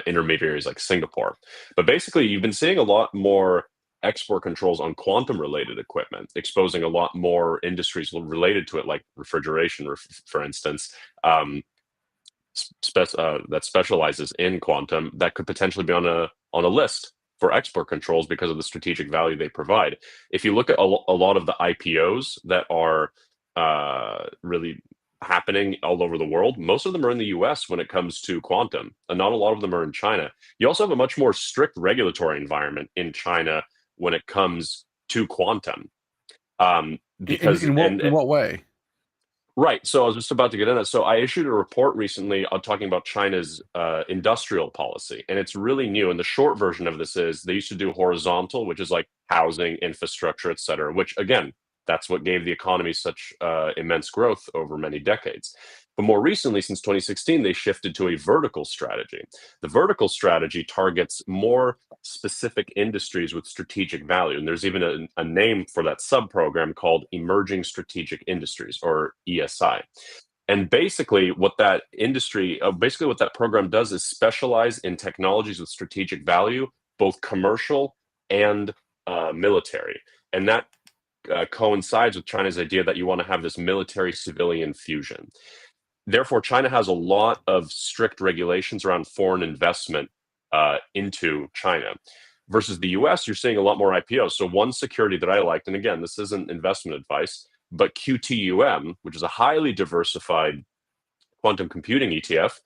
intermediaries like Singapore. But basically, you've been seeing a lot more export controls on quantum-related equipment, exposing a lot more industries related to it, like refrigeration, for instance, that specializes in quantum, that could potentially be on a list for export controls because of the strategic value they provide. If you look at a lot of the IPOs that are really happening all over the world, most of them are in the US when it comes to quantum, and not a lot of them are in China. You also have a much more strict regulatory environment in China when it comes to quantum. Because in what way? Right. So I was just about to get in that. So I issued a report recently talking about China's industrial policy, and it's really new. And the short version of this is they used to do horizontal, which is like housing, infrastructure, et cetera, which again, that's what gave the economy such immense growth over many decades. But more recently, since 2016, they shifted to a vertical strategy. The vertical strategy targets more specific industries with strategic value. And there's even a name for that sub-program called Emerging Strategic Industries, or ESI. And basically what that program does is specialize in technologies with strategic value, both commercial and military. And that coincides with China's idea that you want to have this military-civilian fusion. Therefore, China has a lot of strict regulations around foreign investment into China. Versus the US, you're seeing a lot more IPOs. So one security that I liked, and again, this isn't investment advice, but QTUM, which is a highly diversified quantum computing ETF,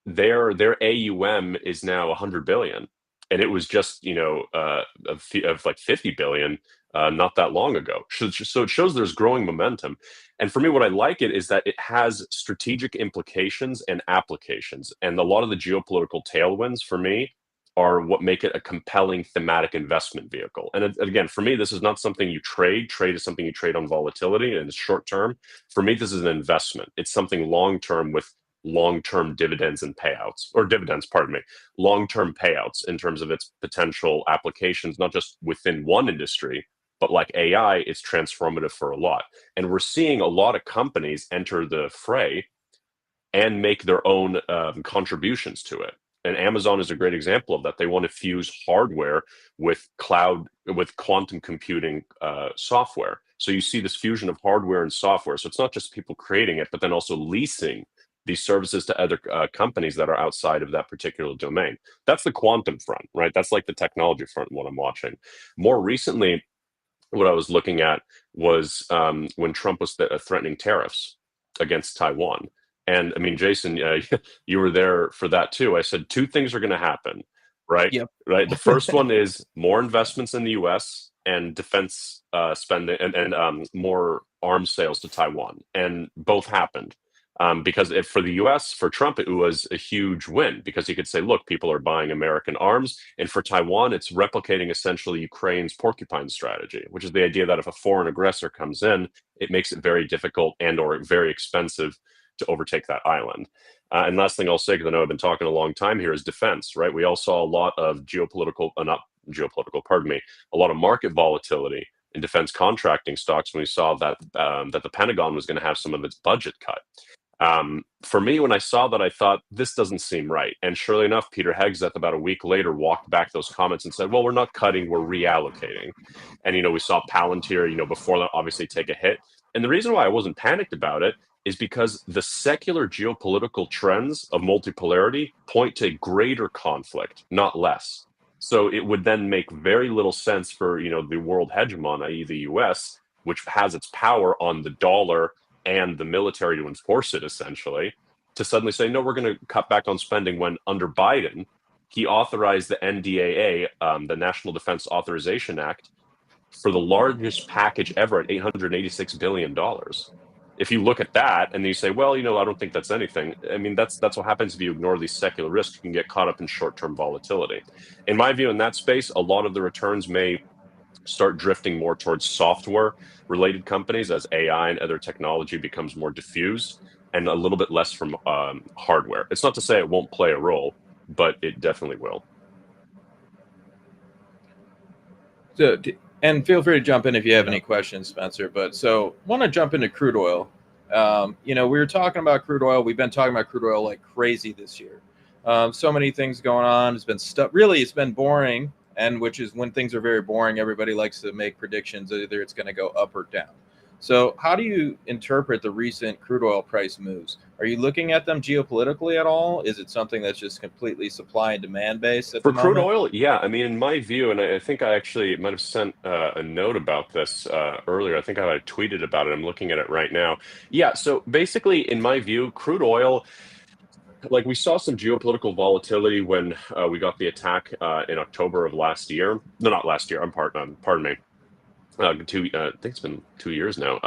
their AUM is now 100 billion. And it was just, of like 50 billion not that long ago. So it shows there's growing momentum. And for me, what I like it is that it has strategic implications and applications. And a lot of the geopolitical tailwinds for me are what make it a compelling thematic investment vehicle. And again, for me, this is not something you trade. Trade is something you trade on volatility, and it's short term. For me, this is an investment. It's something long term with long-term dividends and payouts, or dividends, pardon me, long-term payouts in terms of its potential applications, not just within one industry, But like AI, it's transformative for a lot. And we're seeing a lot of companies enter the fray and make their own contributions to it. And Amazon is a great example of that. They want to fuse hardware with quantum computing software. So you see this fusion of hardware and software. So it's not just people creating it, but then also leasing these services to other companies that are outside of that particular domain. That's the quantum front, right? That's like the technology front, what I'm watching. More recently, what I was looking at was when Trump was threatening tariffs against Taiwan. And I mean, Jason, you were there for that too. I said two things are going to happen, right? Yep. Right. The first one is more investments in the U.S. and defense spending and more arms sales to Taiwan, and both happened. Because for the U.S., for Trump, it was a huge win because he could say, look, people are buying American arms. And for Taiwan, it's replicating essentially Ukraine's porcupine strategy, which is the idea that if a foreign aggressor comes in, it makes it very difficult and or very expensive to overtake that island. And last thing I'll say, because I know I've been talking a long time here, is defense, right? We all saw a lot of not geopolitical, pardon me, a lot of market volatility in defense contracting stocks when we saw that that the Pentagon was going to have some of its budget cut. For me, when I saw that, I thought, this doesn't seem right. And surely enough, Peter Hegseth about a week later walked back those comments and said, well, we're not cutting, we're reallocating. And, we saw Palantir, before that obviously take a hit. And the reason why I wasn't panicked about it is because the secular geopolitical trends of multipolarity point to greater conflict, not less. So it would then make very little sense for, the world hegemon, i.e. the US, which has its power on the dollar and the military to enforce it, essentially, to suddenly say, no, we're going to cut back on spending, when under Biden, he authorized the NDAA, the National Defense Authorization Act, for the largest package ever at $886 billion. If you look at that and you say, well, I don't think that's anything. I mean, that's what happens if you ignore these secular risks. You can get caught up in short-term volatility. In my view, in that space, a lot of the returns may start drifting more towards software-related companies as AI and other technology becomes more diffused, and a little bit less from hardware. It's not to say it won't play a role, but it definitely will. So, and feel free to jump in if you have any questions, Spencer. But so, want to jump into crude oil. We were talking about crude oil. We've been talking about crude oil like crazy this year. So many things going on. It's been really, it's been boring. And which is when things are very boring, everybody likes to make predictions, either it's going to go up or down. So how do you interpret the recent crude oil price moves? Are you looking at them geopolitically at all? Is it something that's just completely supply and demand based at the moment? For crude oil, yeah. I mean, in my view, and I think I actually might have sent a note about this earlier. I think I tweeted about it. I'm looking at it right now. Yeah, so basically, in my view, crude oil, like we saw some geopolitical volatility when we got the attack in October of last year. No, not last year. Pardon me. I think it's been 2 years now.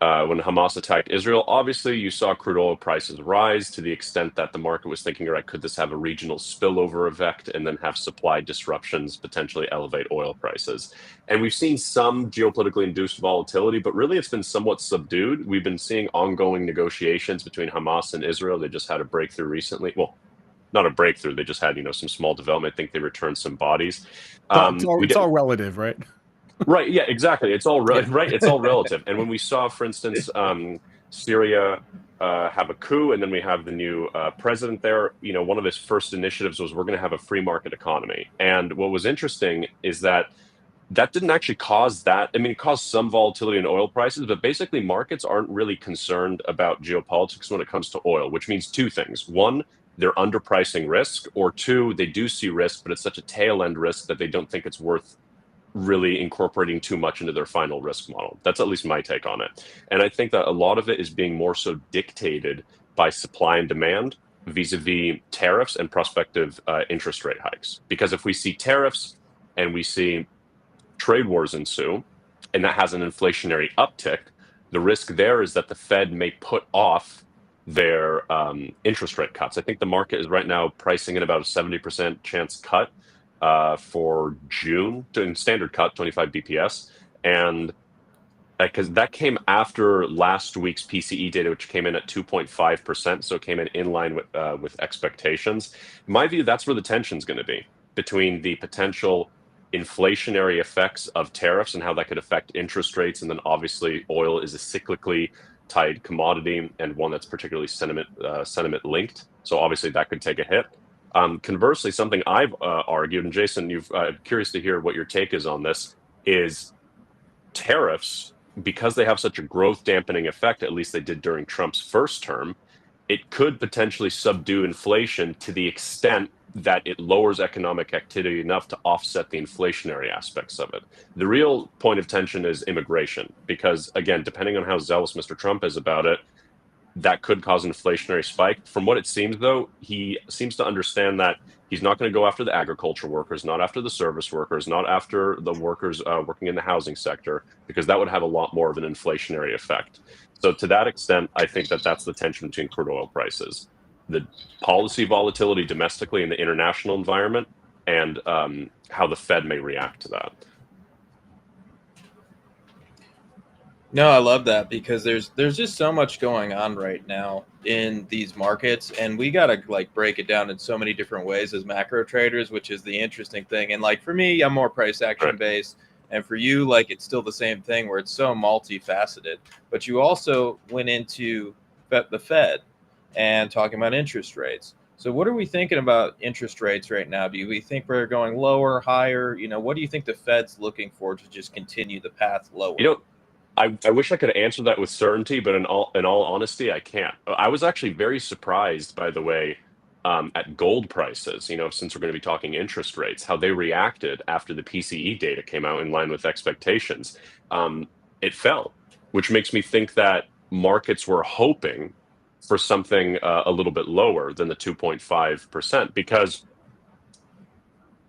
When Hamas attacked Israel, obviously you saw crude oil prices rise to the extent that the market was thinking, all right, could this have a regional spillover effect and then have supply disruptions potentially elevate oil prices? And we've seen some geopolitically induced volatility, but really it's been somewhat subdued. We've been seeing ongoing negotiations between Hamas and Israel. They just had a breakthrough recently. Well, not a breakthrough. They just had, some small development. I think they returned some bodies. It's all relative, right? Right. Yeah, exactly. It's all right. It's all relative. And when we saw, for instance, Syria have a coup, and then we have the new president there, one of his first initiatives was we're going to have a free market economy. And what was interesting is that didn't actually cause that. I mean, it caused some volatility in oil prices, but basically markets aren't really concerned about geopolitics when it comes to oil, which means two things. One, they're underpricing risk, or two, they do see risk, but it's such a tail end risk that they don't think it's worth really incorporating too much into their final risk model. That's at least my take on it. And I think that a lot of it is being more so dictated by supply and demand vis-a-vis tariffs and prospective interest rate hikes. Because if we see tariffs and we see trade wars ensue, and that has an inflationary uptick, the risk there is that the Fed may put off their interest rate cuts. I think the market is right now pricing in about a 70% chance cut for June, in standard cut, 25 BPS. And because that came after last week's PCE data, which came in at 2.5%, so it came in line with expectations. In my view, that's where the tension's going to be between the potential inflationary effects of tariffs and how that could affect interest rates. And then obviously oil is a cyclically tied commodity and one that's particularly sentiment linked. So obviously that could take a hit. Conversely, something I've argued, and Jason, I'm curious to hear what your take is on this, is tariffs, because they have such a growth dampening effect, at least they did during Trump's first term, it could potentially subdue inflation to the extent that it lowers economic activity enough to offset the inflationary aspects of it. The real point of tension is immigration, because again, depending on how zealous Mr. Trump is about it, that could cause an inflationary spike. From what it seems, though, he seems to understand that he's not going to go after the agriculture workers, not after the service workers, not after the workers working in the housing sector, because that would have a lot more of an inflationary effect. So to that extent, I think that that's the tension between crude oil prices, the policy volatility domestically in the international environment, and how the Fed may react to that. No, I love that, because there's just so much going on right now in these markets, and we gotta like break it down in so many different ways as macro traders, which is the interesting thing. And like for me, I'm more price action based, and for you, like it's still the same thing where it's so multifaceted. But you also went into the Fed and talking about interest rates. So what are we thinking about interest rates right now? Do we think we're going lower, higher? You know, what do you think the Fed's looking for to just continue the path lower? You know, I wish I could answer that with certainty, but in all honesty, I can't. I was actually very surprised, by the way, at gold prices, you know, since we're going to be talking interest rates, how they reacted after the PCE data came out in line with expectations. It fell, which makes me think that markets were hoping for something a little bit lower than the 2.5%, because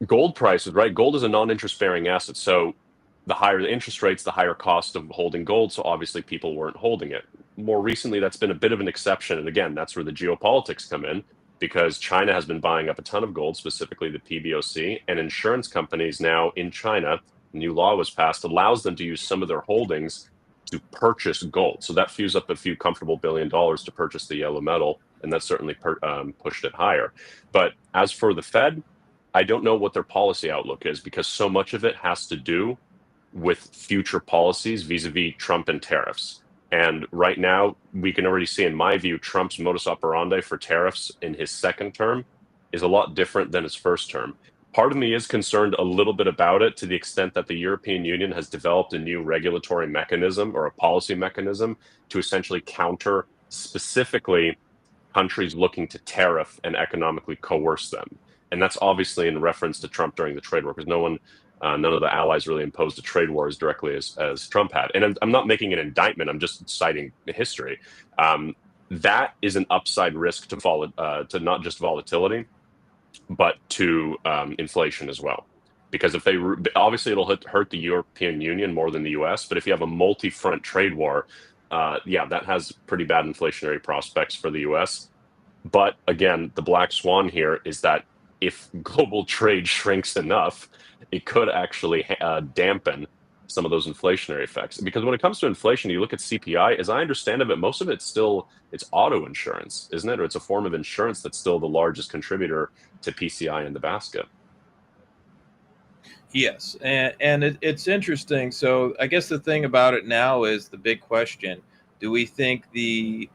gold prices, right? Gold is a non-interest bearing asset. So the higher the interest rates, the higher cost of holding gold. So obviously people weren't holding it. More recently, that's been a bit of an exception. And again, that's where the geopolitics come in, because China has been buying up a ton of gold, specifically the PBOC, and insurance companies now in China, new law was passed, allows them to use some of their holdings to purchase gold. So that fused up a few comfortable $1 billion to purchase the yellow metal. And that certainly pushed it higher. But as for the Fed, I don't know what their policy outlook is, because so much of it has to do with future policies vis-a-vis Trump and tariffs. And right now, we can already see, in my view, Trump's modus operandi for tariffs in his second term is a lot different than his first term. Part of me is concerned a little bit about it, to the extent that the European Union has developed a new regulatory mechanism or a policy mechanism to essentially counter specifically countries looking to tariff and economically coerce them. And that's obviously in reference to Trump during the trade war, because none of the allies really imposed a trade war as directly as Trump had. And I'm not making an indictment, I'm just citing history. That is an upside risk to not just volatility, but to inflation as well. Because if obviously it'll hurt the European Union more than the US, but if you have a multi-front trade war, that has pretty bad inflationary prospects for the US. But again, the black swan here is that if global trade shrinks enough, it could actually dampen some of those inflationary effects. Because when it comes to inflation, you look at CPI, as I understand of it, most of it's auto insurance, isn't it? Or it's a form of insurance that's still the largest contributor to PCI in the basket. Yes, and it's interesting. So I guess the thing about it now is the big question: do we think the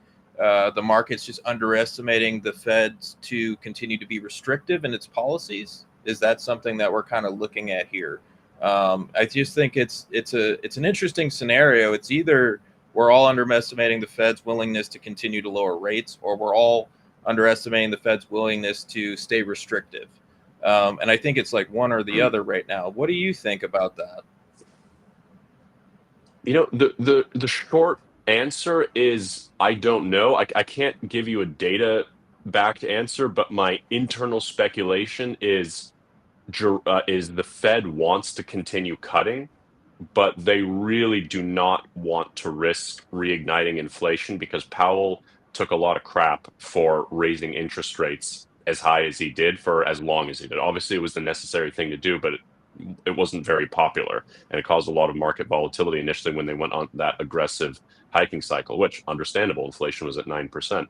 market's just underestimating the Fed's to continue to be restrictive in its policies? Is that something that we're kind of looking at here? I just think it's an interesting scenario. It's either we're all underestimating the Fed's willingness to continue to lower rates, or we're all underestimating the Fed's willingness to stay restrictive. And I think it's like one or the other right now. What do you think about that? You know, the short answer is I don't know. I can't give you a data-backed answer, but my internal speculation is the Fed wants to continue cutting, but they really do not want to risk reigniting inflation, because Powell took a lot of crap for raising interest rates as high as he did for as long as he did. Obviously, it was the necessary thing to do, but it wasn't very popular, and it caused a lot of market volatility initially when they went on that aggressive hiking cycle, which, understandable, inflation was at 9%.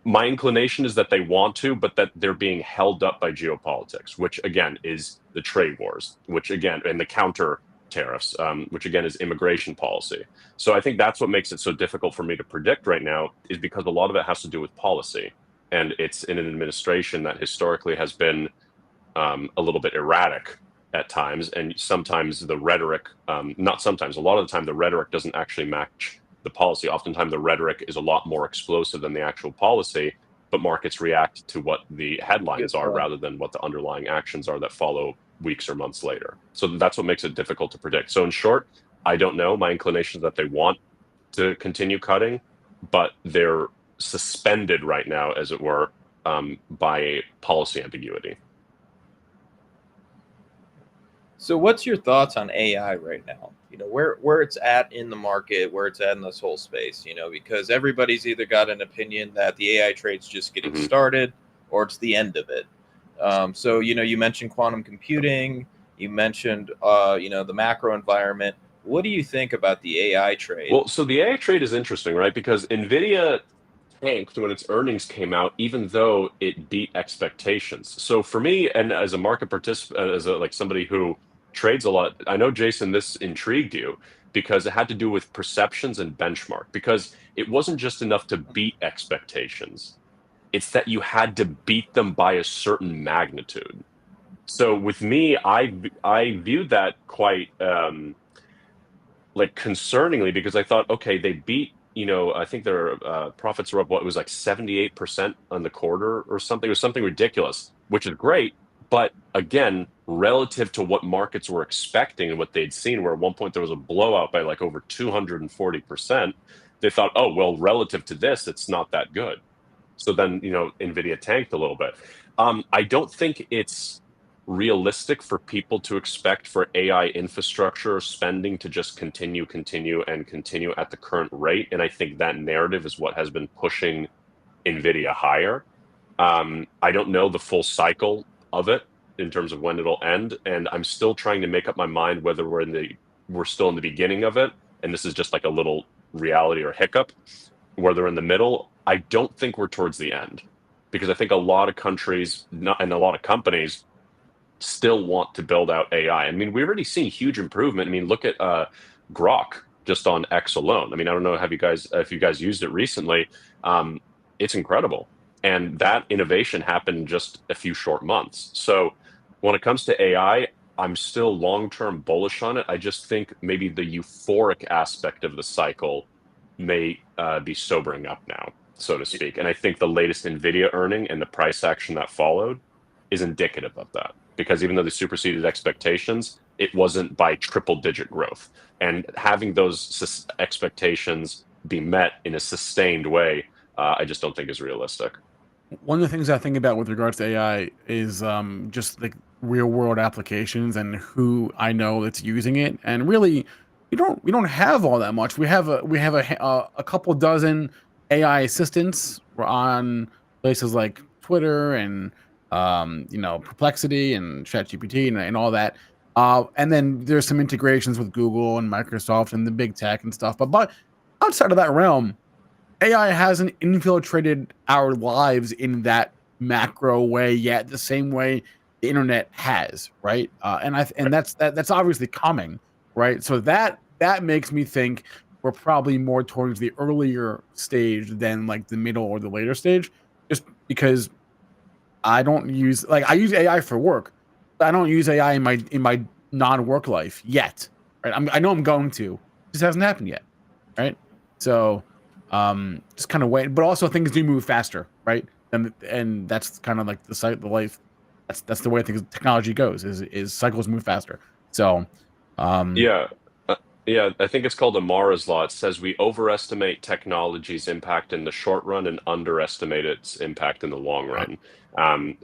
My inclination is that they want to, but that they're being held up by geopolitics, which again is the trade wars, which again, and the counter tariffs, which again is immigration policy. So I think that's what makes it so difficult for me to predict right now, is because a lot of it has to do with policy, and it's in an administration that historically has been a little bit erratic at times, and sometimes the rhetoric, not sometimes, a lot of the time the rhetoric doesn't actually match the policy. Oftentimes the rhetoric is a lot more explosive than the actual policy, but markets react to what the headlines are rather than what the underlying actions are that follow weeks or months later. So that's what makes it difficult to predict. So in short, I don't know. My inclination is that they want to continue cutting, but they're suspended right now, as it were, by policy ambiguity. So what's your thoughts on AI right now? You know, where it's at in the market, where it's at in this whole space, you know, because everybody's either got an opinion that the AI trade's just getting started or it's the end of it. So, you know, you mentioned quantum computing, you mentioned, you know, the macro environment. What do you think about the AI trade? Well, so the AI trade is interesting, right? Because NVIDIA tanked when its earnings came out, even though it beat expectations. So for me, and as a market participant, as like somebody who trades a lot, I know, Jason, this intrigued you because it had to do with perceptions and benchmark, because it wasn't just enough to beat expectations. It's that you had to beat them by a certain magnitude. So with me, I viewed that quite like concerningly, because I thought, okay, they beat, you know, I think their profits were up, what, it was like 78% on the quarter or something. It was something ridiculous, which is great. But again, relative to what markets were expecting and what they'd seen, where at one point there was a blowout by like over 240%, they thought, oh, well, relative to this, it's not that good. So then, you know, NVIDIA tanked a little bit. I don't think it's realistic for people to expect for AI infrastructure spending to just continue at the current rate. And I think that narrative is what has been pushing NVIDIA higher. I don't know the full cycle of it in terms of when it'll end. And I'm still trying to make up my mind whether we're still in the beginning of it, and this is just like a little reality or hiccup, whether in the middle. I don't think we're towards the end, because I think a lot of countries and a lot of companies still want to build out AI. I mean, we've already seen huge improvement. I mean, look at Grok just on X alone. I mean, I don't know if you guys used it recently. It's incredible. And that innovation happened just a few short months. So when it comes to AI, I'm still long-term bullish on it. I just think maybe the euphoric aspect of the cycle may be sobering up now, so to speak. And I think the latest NVIDIA earning and the price action that followed is indicative of that. Because even though they superseded expectations, it wasn't by triple-digit growth. And having those expectations be met in a sustained way, I just don't think is realistic. One of the things I think about with regards to AI is just like real-world applications and who I know that's using it. And really, we don't have all that much. We have a couple dozen AI assistants. We're on places like Twitter and you know, Perplexity and ChatGPT and all that. And then there's some integrations with Google and Microsoft and the big tech and stuff. But outside of that realm, AI hasn't infiltrated our lives in that macro way yet, the same way the internet has, right? And that's obviously coming, right? So that makes me think we're probably more towards the earlier stage than like the middle or the later stage, just because I use AI for work, but I don't use AI in my non-work life yet, right? I know I'm going to. It just hasn't happened yet, right? So just kind of wait, but also things do move faster, right? And that's kind of like the life. That's the way I think technology goes. Is cycles move faster. So yeah, I think it's called Amara's law. It says we overestimate technology's impact in the short run and underestimate its impact in the long run.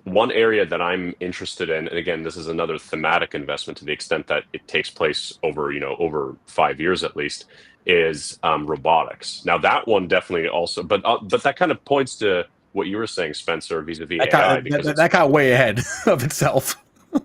One area that I'm interested in, and again, this is another thematic investment to the extent that it takes place over 5 years at least, is robotics. Now that one definitely also, but that kind of points to what you were saying, Spencer, vis-a-vis AI, because that got way ahead of itself.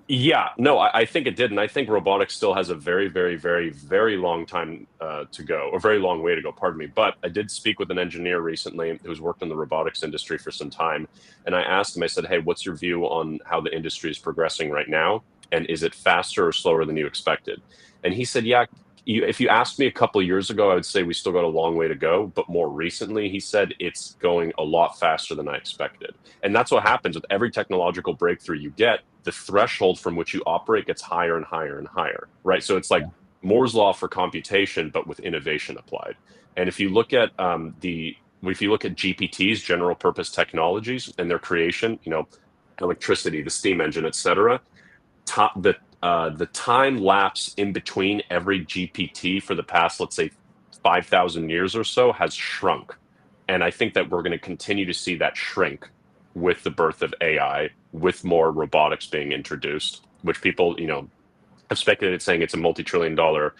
Yeah, no, I think it did, and I think robotics still has a very, very, very, very long time to go, or very long way to go, pardon me. But I did speak with an engineer recently who's worked in the robotics industry for some time, and I asked him, I said, hey, what's your view on how the industry is progressing right now? And is it faster or slower than you expected? And he said, yeah, if you asked me a couple of years ago, I would say we still got a long way to go. But more recently, he said it's going a lot faster than I expected. And that's what happens with every technological breakthrough you get. The threshold from which you operate gets higher and higher and higher, right? So it's like Moore's law for computation, but with innovation applied. And if you look at GPTs, general purpose technologies, and their creation, electricity, the steam engine, etc., the time lapse in between every GPT for the past, let's say, 5,000 years or so has shrunk. And I think that we're going to continue to see that shrink with the birth of AI, with more robotics being introduced, which people, have speculated saying it's a multi-trillion-dollar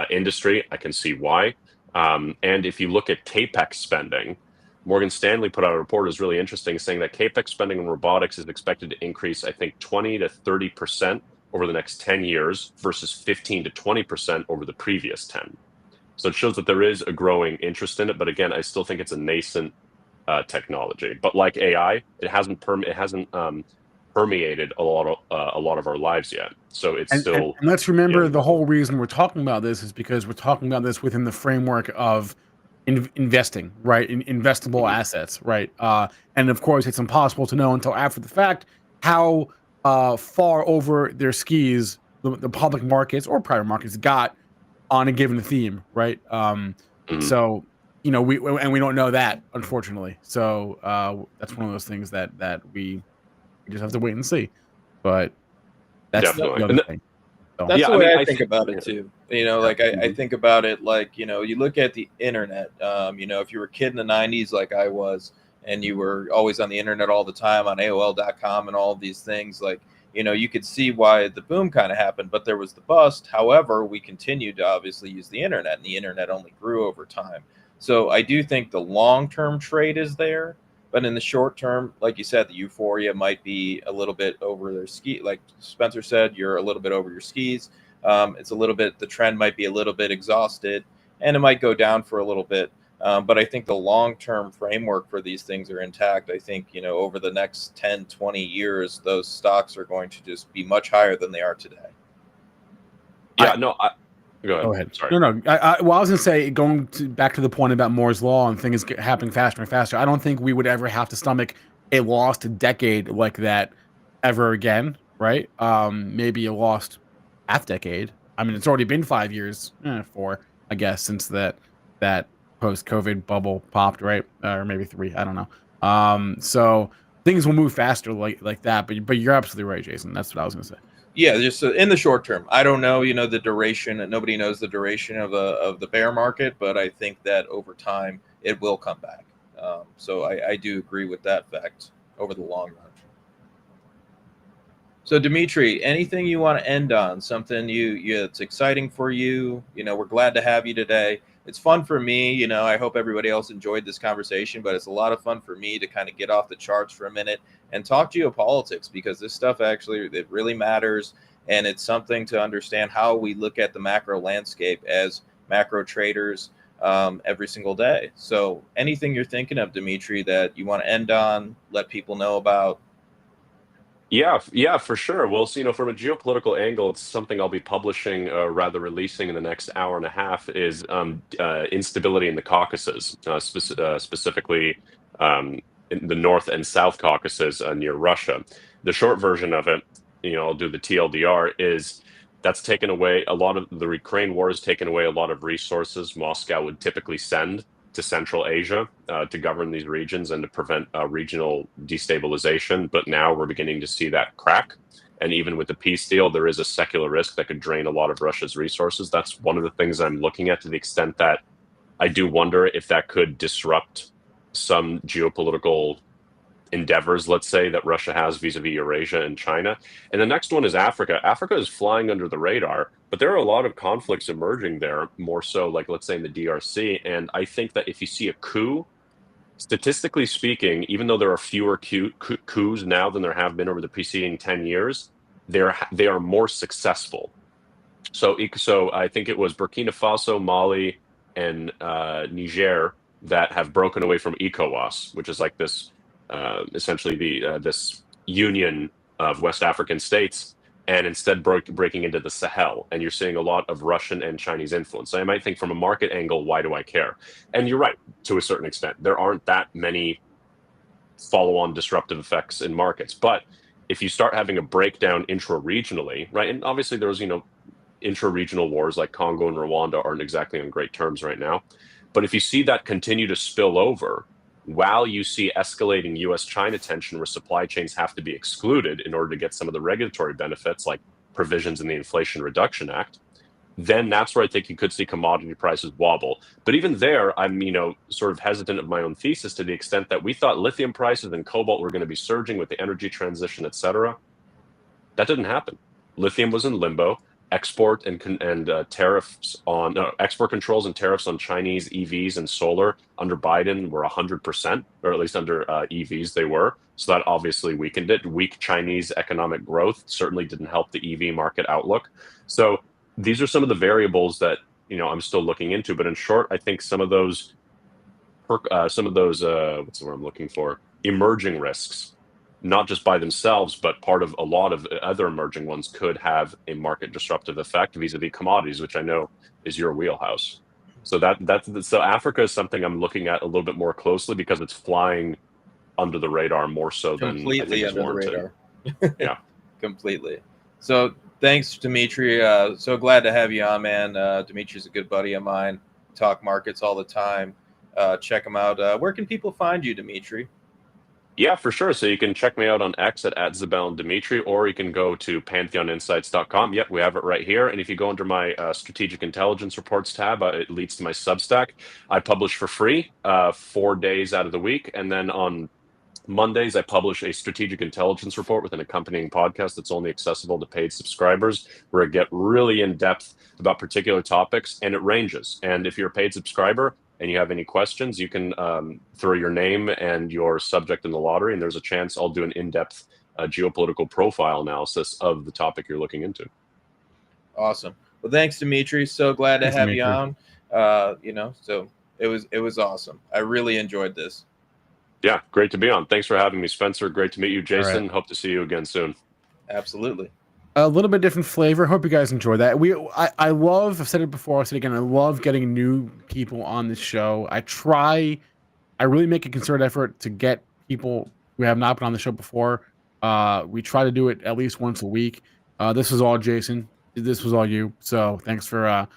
industry. I can see why. And if you look at CAPEX spending, Morgan Stanley put out a report is really interesting, saying that CAPEX spending in robotics is expected to increase, I think, 20 to 30% over the next 10 years versus 15 to 20% over the previous 10. So it shows that there is a growing interest in it. But again, I still think it's a nascent technology. But like AI, it hasn't permeated a lot of our lives yet. So it's still. And let's remember the whole reason we're talking about this is because we're talking about this within the framework of investing, right? In investable assets, right? And of course, it's impossible to know until after the fact how far over their skis the public markets or private markets got on a given theme, right? So we don't know that, unfortunately. So that's one of those things that we just have to wait and see. But that's the other thing. So, that's the way I think about it too. I think about it like, you look at the internet, if you were a kid in the 90s like I was, and you were always on the internet all the time on AOL.com and all of these things, like, you could see why the boom kind of happened, but there was the bust. However, we continued to obviously use the internet, and the internet only grew over time. So I do think the long-term trade is there, but in the short term, like you said, the euphoria might be a little bit over their ski. Like Spencer said, you're a little bit over your skis. It's a little bit, the trend might be a little bit exhausted, and it might go down for a little bit. But I think the long-term framework for these things are intact. I think, over the next 10, 20 years, those stocks are going to just be much higher than they are today. Yeah, Go ahead. Sorry. No. I was going to say, back to the point about Moore's law and things happening faster and faster, I don't think we would ever have to stomach a lost decade like that ever again, right? Maybe a lost half decade. I mean, it's already been 5 years, 4, I guess, since that post-COVID bubble popped, right? Or maybe 3, I don't know. So things will move faster like that. But you're absolutely right, Jason. That's what I was going to say. Yeah, just in the short term. I don't know, the duration. Nobody knows the duration of the bear market, but I think that over time it will come back. So I do agree with that fact over the long run. So Dimitri, anything you want to end on? Something it's exciting for you? We're glad to have you today. It's fun for me. I hope everybody else enjoyed this conversation, but it's a lot of fun for me to kind of get off the charts for a minute and talk geopolitics, because this stuff actually, it really matters. And it's something to understand how we look at the macro landscape as macro traders every single day. So anything you're thinking of, Dimitri, that you want to end on, let people know about? Yeah, for sure. Well, so, from a geopolitical angle, it's something I'll be publishing, rather releasing in the next hour and a half, is instability in the Caucasus, specifically in the North and South Caucasus near Russia. The short version of it, I'll do the TLDR, is that's taken away a lot of the Ukraine war has taken away a lot of resources Moscow would typically send to Central Asia to govern these regions and to prevent regional destabilization. But now we're beginning to see that crack. And even with the peace deal, there is a secular risk that could drain a lot of Russia's resources. That's one of the things I'm looking at, to the extent that I do wonder if that could disrupt some geopolitical endeavors, let's say, that Russia has vis-a-vis Eurasia and China. And the next one is Africa. Africa is flying under the radar, but there are a lot of conflicts emerging there, more so like, let's say, in the DRC. And I think that if you see a coup, statistically speaking, even though there are fewer coups now than there have been over the preceding 10 years, they are more successful. So I think it was Burkina Faso, Mali, and Niger that have broken away from ECOWAS, which is like this essentially this union of West African states. and instead breaking into the Sahel. And you're seeing a lot of Russian and Chinese influence. So I might think from a market angle, why do I care? And you're right, to a certain extent. There aren't that many follow-on disruptive effects in markets. But if you start having a breakdown intra-regionally, right, and obviously there's, intra-regional wars like Congo and Rwanda aren't exactly on great terms right now. But if you see that continue to spill over, while you see escalating US-China tension where supply chains have to be excluded in order to get some of the regulatory benefits like provisions in the Inflation Reduction Act, then that's where I think you could see commodity prices wobble. But even there, I'm, sort of hesitant of my own thesis to the extent that we thought lithium prices and cobalt were going to be surging with the energy transition, et cetera. That didn't happen. Lithium was in limbo. Export tariffs on export controls and tariffs on Chinese EVs and solar under Biden were 100%, or at least under EVs they were. So that obviously weakened it. Weak Chinese economic growth certainly didn't help the EV market outlook. So these are some of the variables that I'm still looking into. But in short, I think some of those what's the word I'm looking for? Emerging risks, not just by themselves, but part of a lot of other emerging ones could have a market disruptive effect vis-a-vis commodities, which I know is your wheelhouse. So so Africa is something I'm looking at a little bit more closely because it's flying under the radar more so than Completely I think under is the warranted. radar. Yeah. Completely. So thanks, Dimitri. So glad to have you on, man. Dimitri's a good buddy of mine. Talk markets all the time. Check him out. Where can people find you, Dimitri? Yeah, for sure. So you can check me out on X at Zabelin Dimitri, or you can go to pantheoninsights.com. Yep, we have it right here. And if you go under my strategic intelligence reports tab, it leads to my Substack. I publish for free 4 days out of the week. And then on Mondays, I publish a strategic intelligence report with an accompanying podcast that's only accessible to paid subscribers, where I get really in depth about particular topics, and it ranges. And if you're a paid subscriber and you have any questions, you can throw your name and your subject in the lottery, and there's a chance I'll do an in-depth geopolitical profile analysis of the topic you're looking into. Awesome. Well, thanks, Dimitri. So glad to have you on. So it was awesome. I really enjoyed this. Yeah, great to be on. Thanks for having me, Spencer. Great to meet you, Jason. Right. Hope to see you again soon. Absolutely. A little bit different flavor. Hope you guys enjoy that. I love, I've said it before, I'll say it again, I love getting new people on this show. I really make a concerted effort to get people who have not been on the show before. We try to do it at least once a week. This was all Jason. This was all you. So thanks for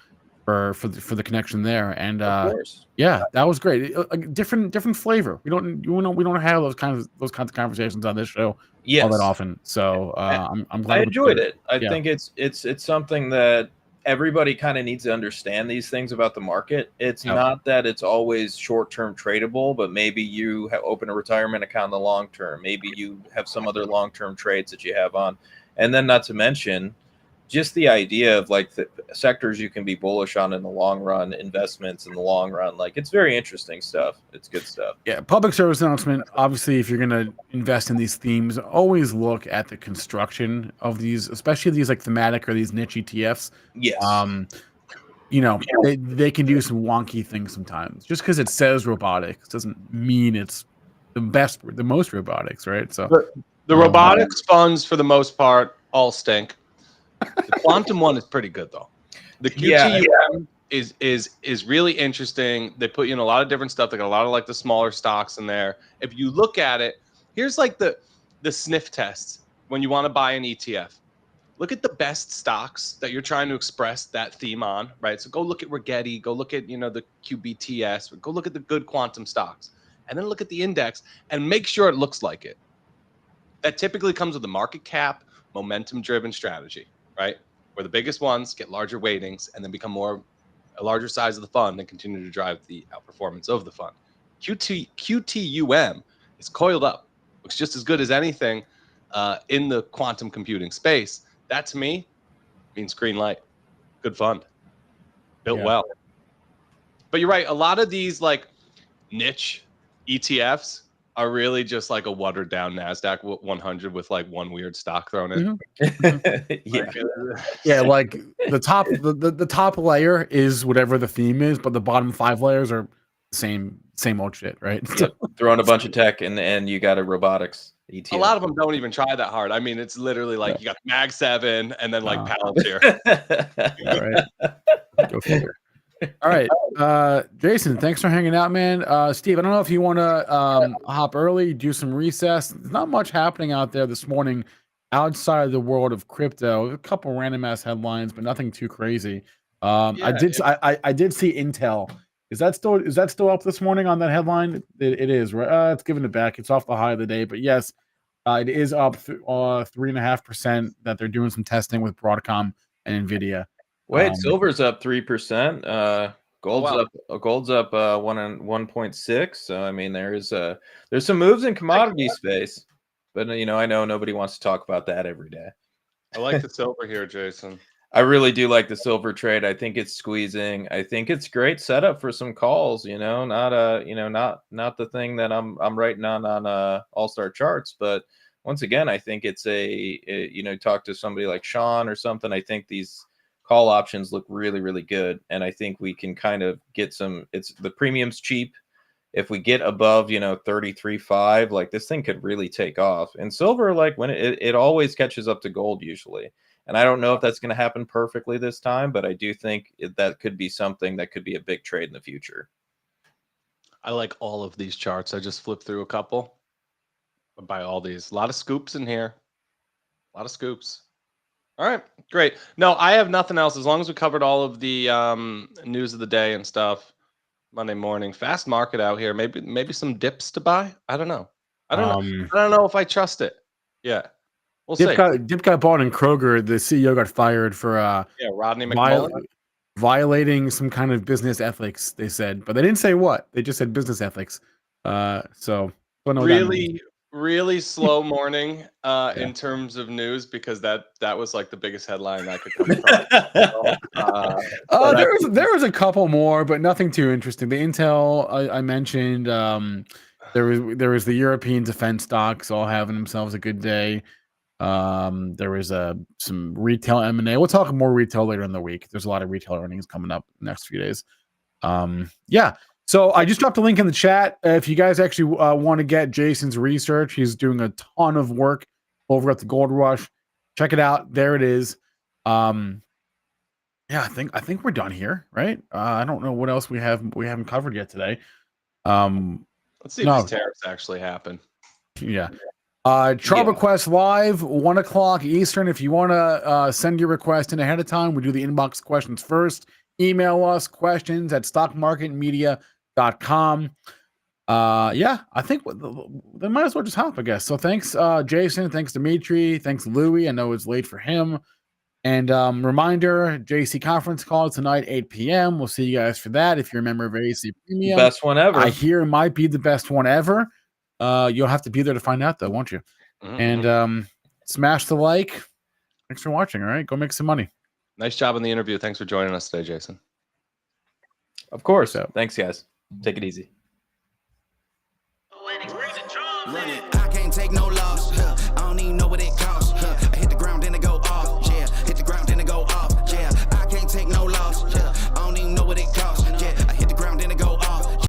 the connection there. And Of course. yeah, that was great. A different flavor. We don't have those kinds of conversations on this show all that often. So I'm glad I enjoyed it. I Yeah. think it's something that everybody kind of needs to understand these things about the market. It's Yep. not that it's always short-term tradable, but maybe you have open a retirement account in the long term. Maybe you have some other long-term trades that you have on. And then not to mention just the idea of like the sectors you can be bullish on in the long run, investments in the long run. Like, it's very interesting stuff. It's good stuff. Yeah, public service announcement. Obviously, if you're going to invest in these themes, always look at the construction of these, especially these like thematic or these niche ETFs. Yes. They can do some wonky things sometimes. Just because it says robotics doesn't mean it's the most robotics, right? So The robotics funds, for the most part, all stink. The quantum one is pretty good though. The QTUM is really interesting. They put you in a lot of different stuff. They got a lot of like the smaller stocks in there. If you look at it, here's like the sniff tests when you want to buy an ETF. Look at the best stocks that you're trying to express that theme on, right? So go look at Rigetti, go look at the QBTS, go look at the good quantum stocks, and then look at the index and make sure it looks like it. That typically comes with a market cap, momentum-driven strategy, right? Where the biggest ones get larger weightings and then become a larger size of the fund and continue to drive the outperformance of the fund. QTUM is coiled up, looks just as good as anything in the quantum computing space. That to me means green light, good fund, built well. But you're right, a lot of these like niche ETFs are really just like a watered down NASDAQ 100 with like one weird stock thrown in. Yeah, like the top layer is whatever the theme is, but the bottom 5 layers are the same same old shit, right? Yeah, throwing a bunch of tech and you got a robotics ETF. A lot of them don't even try that hard. I mean, it's literally like you got Mag 7 and then like Palantir. All right. Go figure. All right. Jason, thanks for hanging out, man. Steve, I don't know if you want to hop early, do some recess. There's not much happening out there this morning outside of the world of crypto. A couple random ass headlines, but nothing too crazy. I did see Intel. Is that still up this morning on that headline? It is, right? It's giving it back. It's off the high of the day, but yes, it is up 3.5% that they're doing some testing with Broadcom and Nvidia. Wait, silver's up 3%. Gold's up 1.6. So I mean, there's some moves in commodity space, but I know nobody wants to talk about that every day. I like the silver here, Jason. I really do like the silver trade. I think it's squeezing. I think it's great setup for some calls. Not the thing that I'm writing on all-star charts, but once again, I think it's talk to somebody like Sean or something. I think these call options look really, really good, and I think we can kind of get some. The premium's cheap. If we get above 33.5, like this thing could really take off. And silver, like when it always catches up to gold usually. And I don't know if that's going to happen perfectly this time, but I do think that could be something that could be a big trade in the future. I like all of these charts. I just flipped through a couple. By all these, a lot of scoops in here. A lot of scoops. All right, great. No, I have nothing else. As long as we covered all of the news of the day and stuff. Monday morning, fast market out here. Maybe some dips to buy. I don't know. I don't know if I trust it. Yeah. We'll see. Dip got bought in Kroger. The CEO got fired for Rodney McMullen violating some kind of business ethics. They said, but they didn't say what. They just said business ethics. So don't know really slow morning in terms of news because that was like the biggest headline I could come across. There was a couple more, but nothing too interesting. The Intel I mentioned. There was the European defense stocks all having themselves a good day. There was some retail M&A. We'll talk more retail later in the week. There's a lot of retail earnings coming up the next few days. So I just dropped a link in the chat. If you guys actually want to get Jason's research, he's doing a ton of work over at the Gold Rush. Check it out. There it is. I think we're done here, right? I don't know what else we haven't covered yet today. Let's see if these tariffs actually happen. Yeah. Trial request live 1:00 Eastern. If you want to send your request in ahead of time, we do the inbox questions first. Email us questions at stockmarketmedia.com. I think they might as well just hop, I guess. So thanks, Jason. Thanks, Dimitri. Thanks, Louis. I know it's late for him. And reminder, JC conference call tonight, 8 p.m. We'll see you guys for that. If you're a member of AC Premium, best one ever. I hear it might be the best one ever. You'll have to be there to find out, though, won't you? Mm-hmm. And smash the like. Thanks for watching. All right, go make some money. Nice job on the interview. Thanks for joining us today, Jason. Of course. Thanks, guys. Take it easy. I can't take no loss. I don't even know what it costs.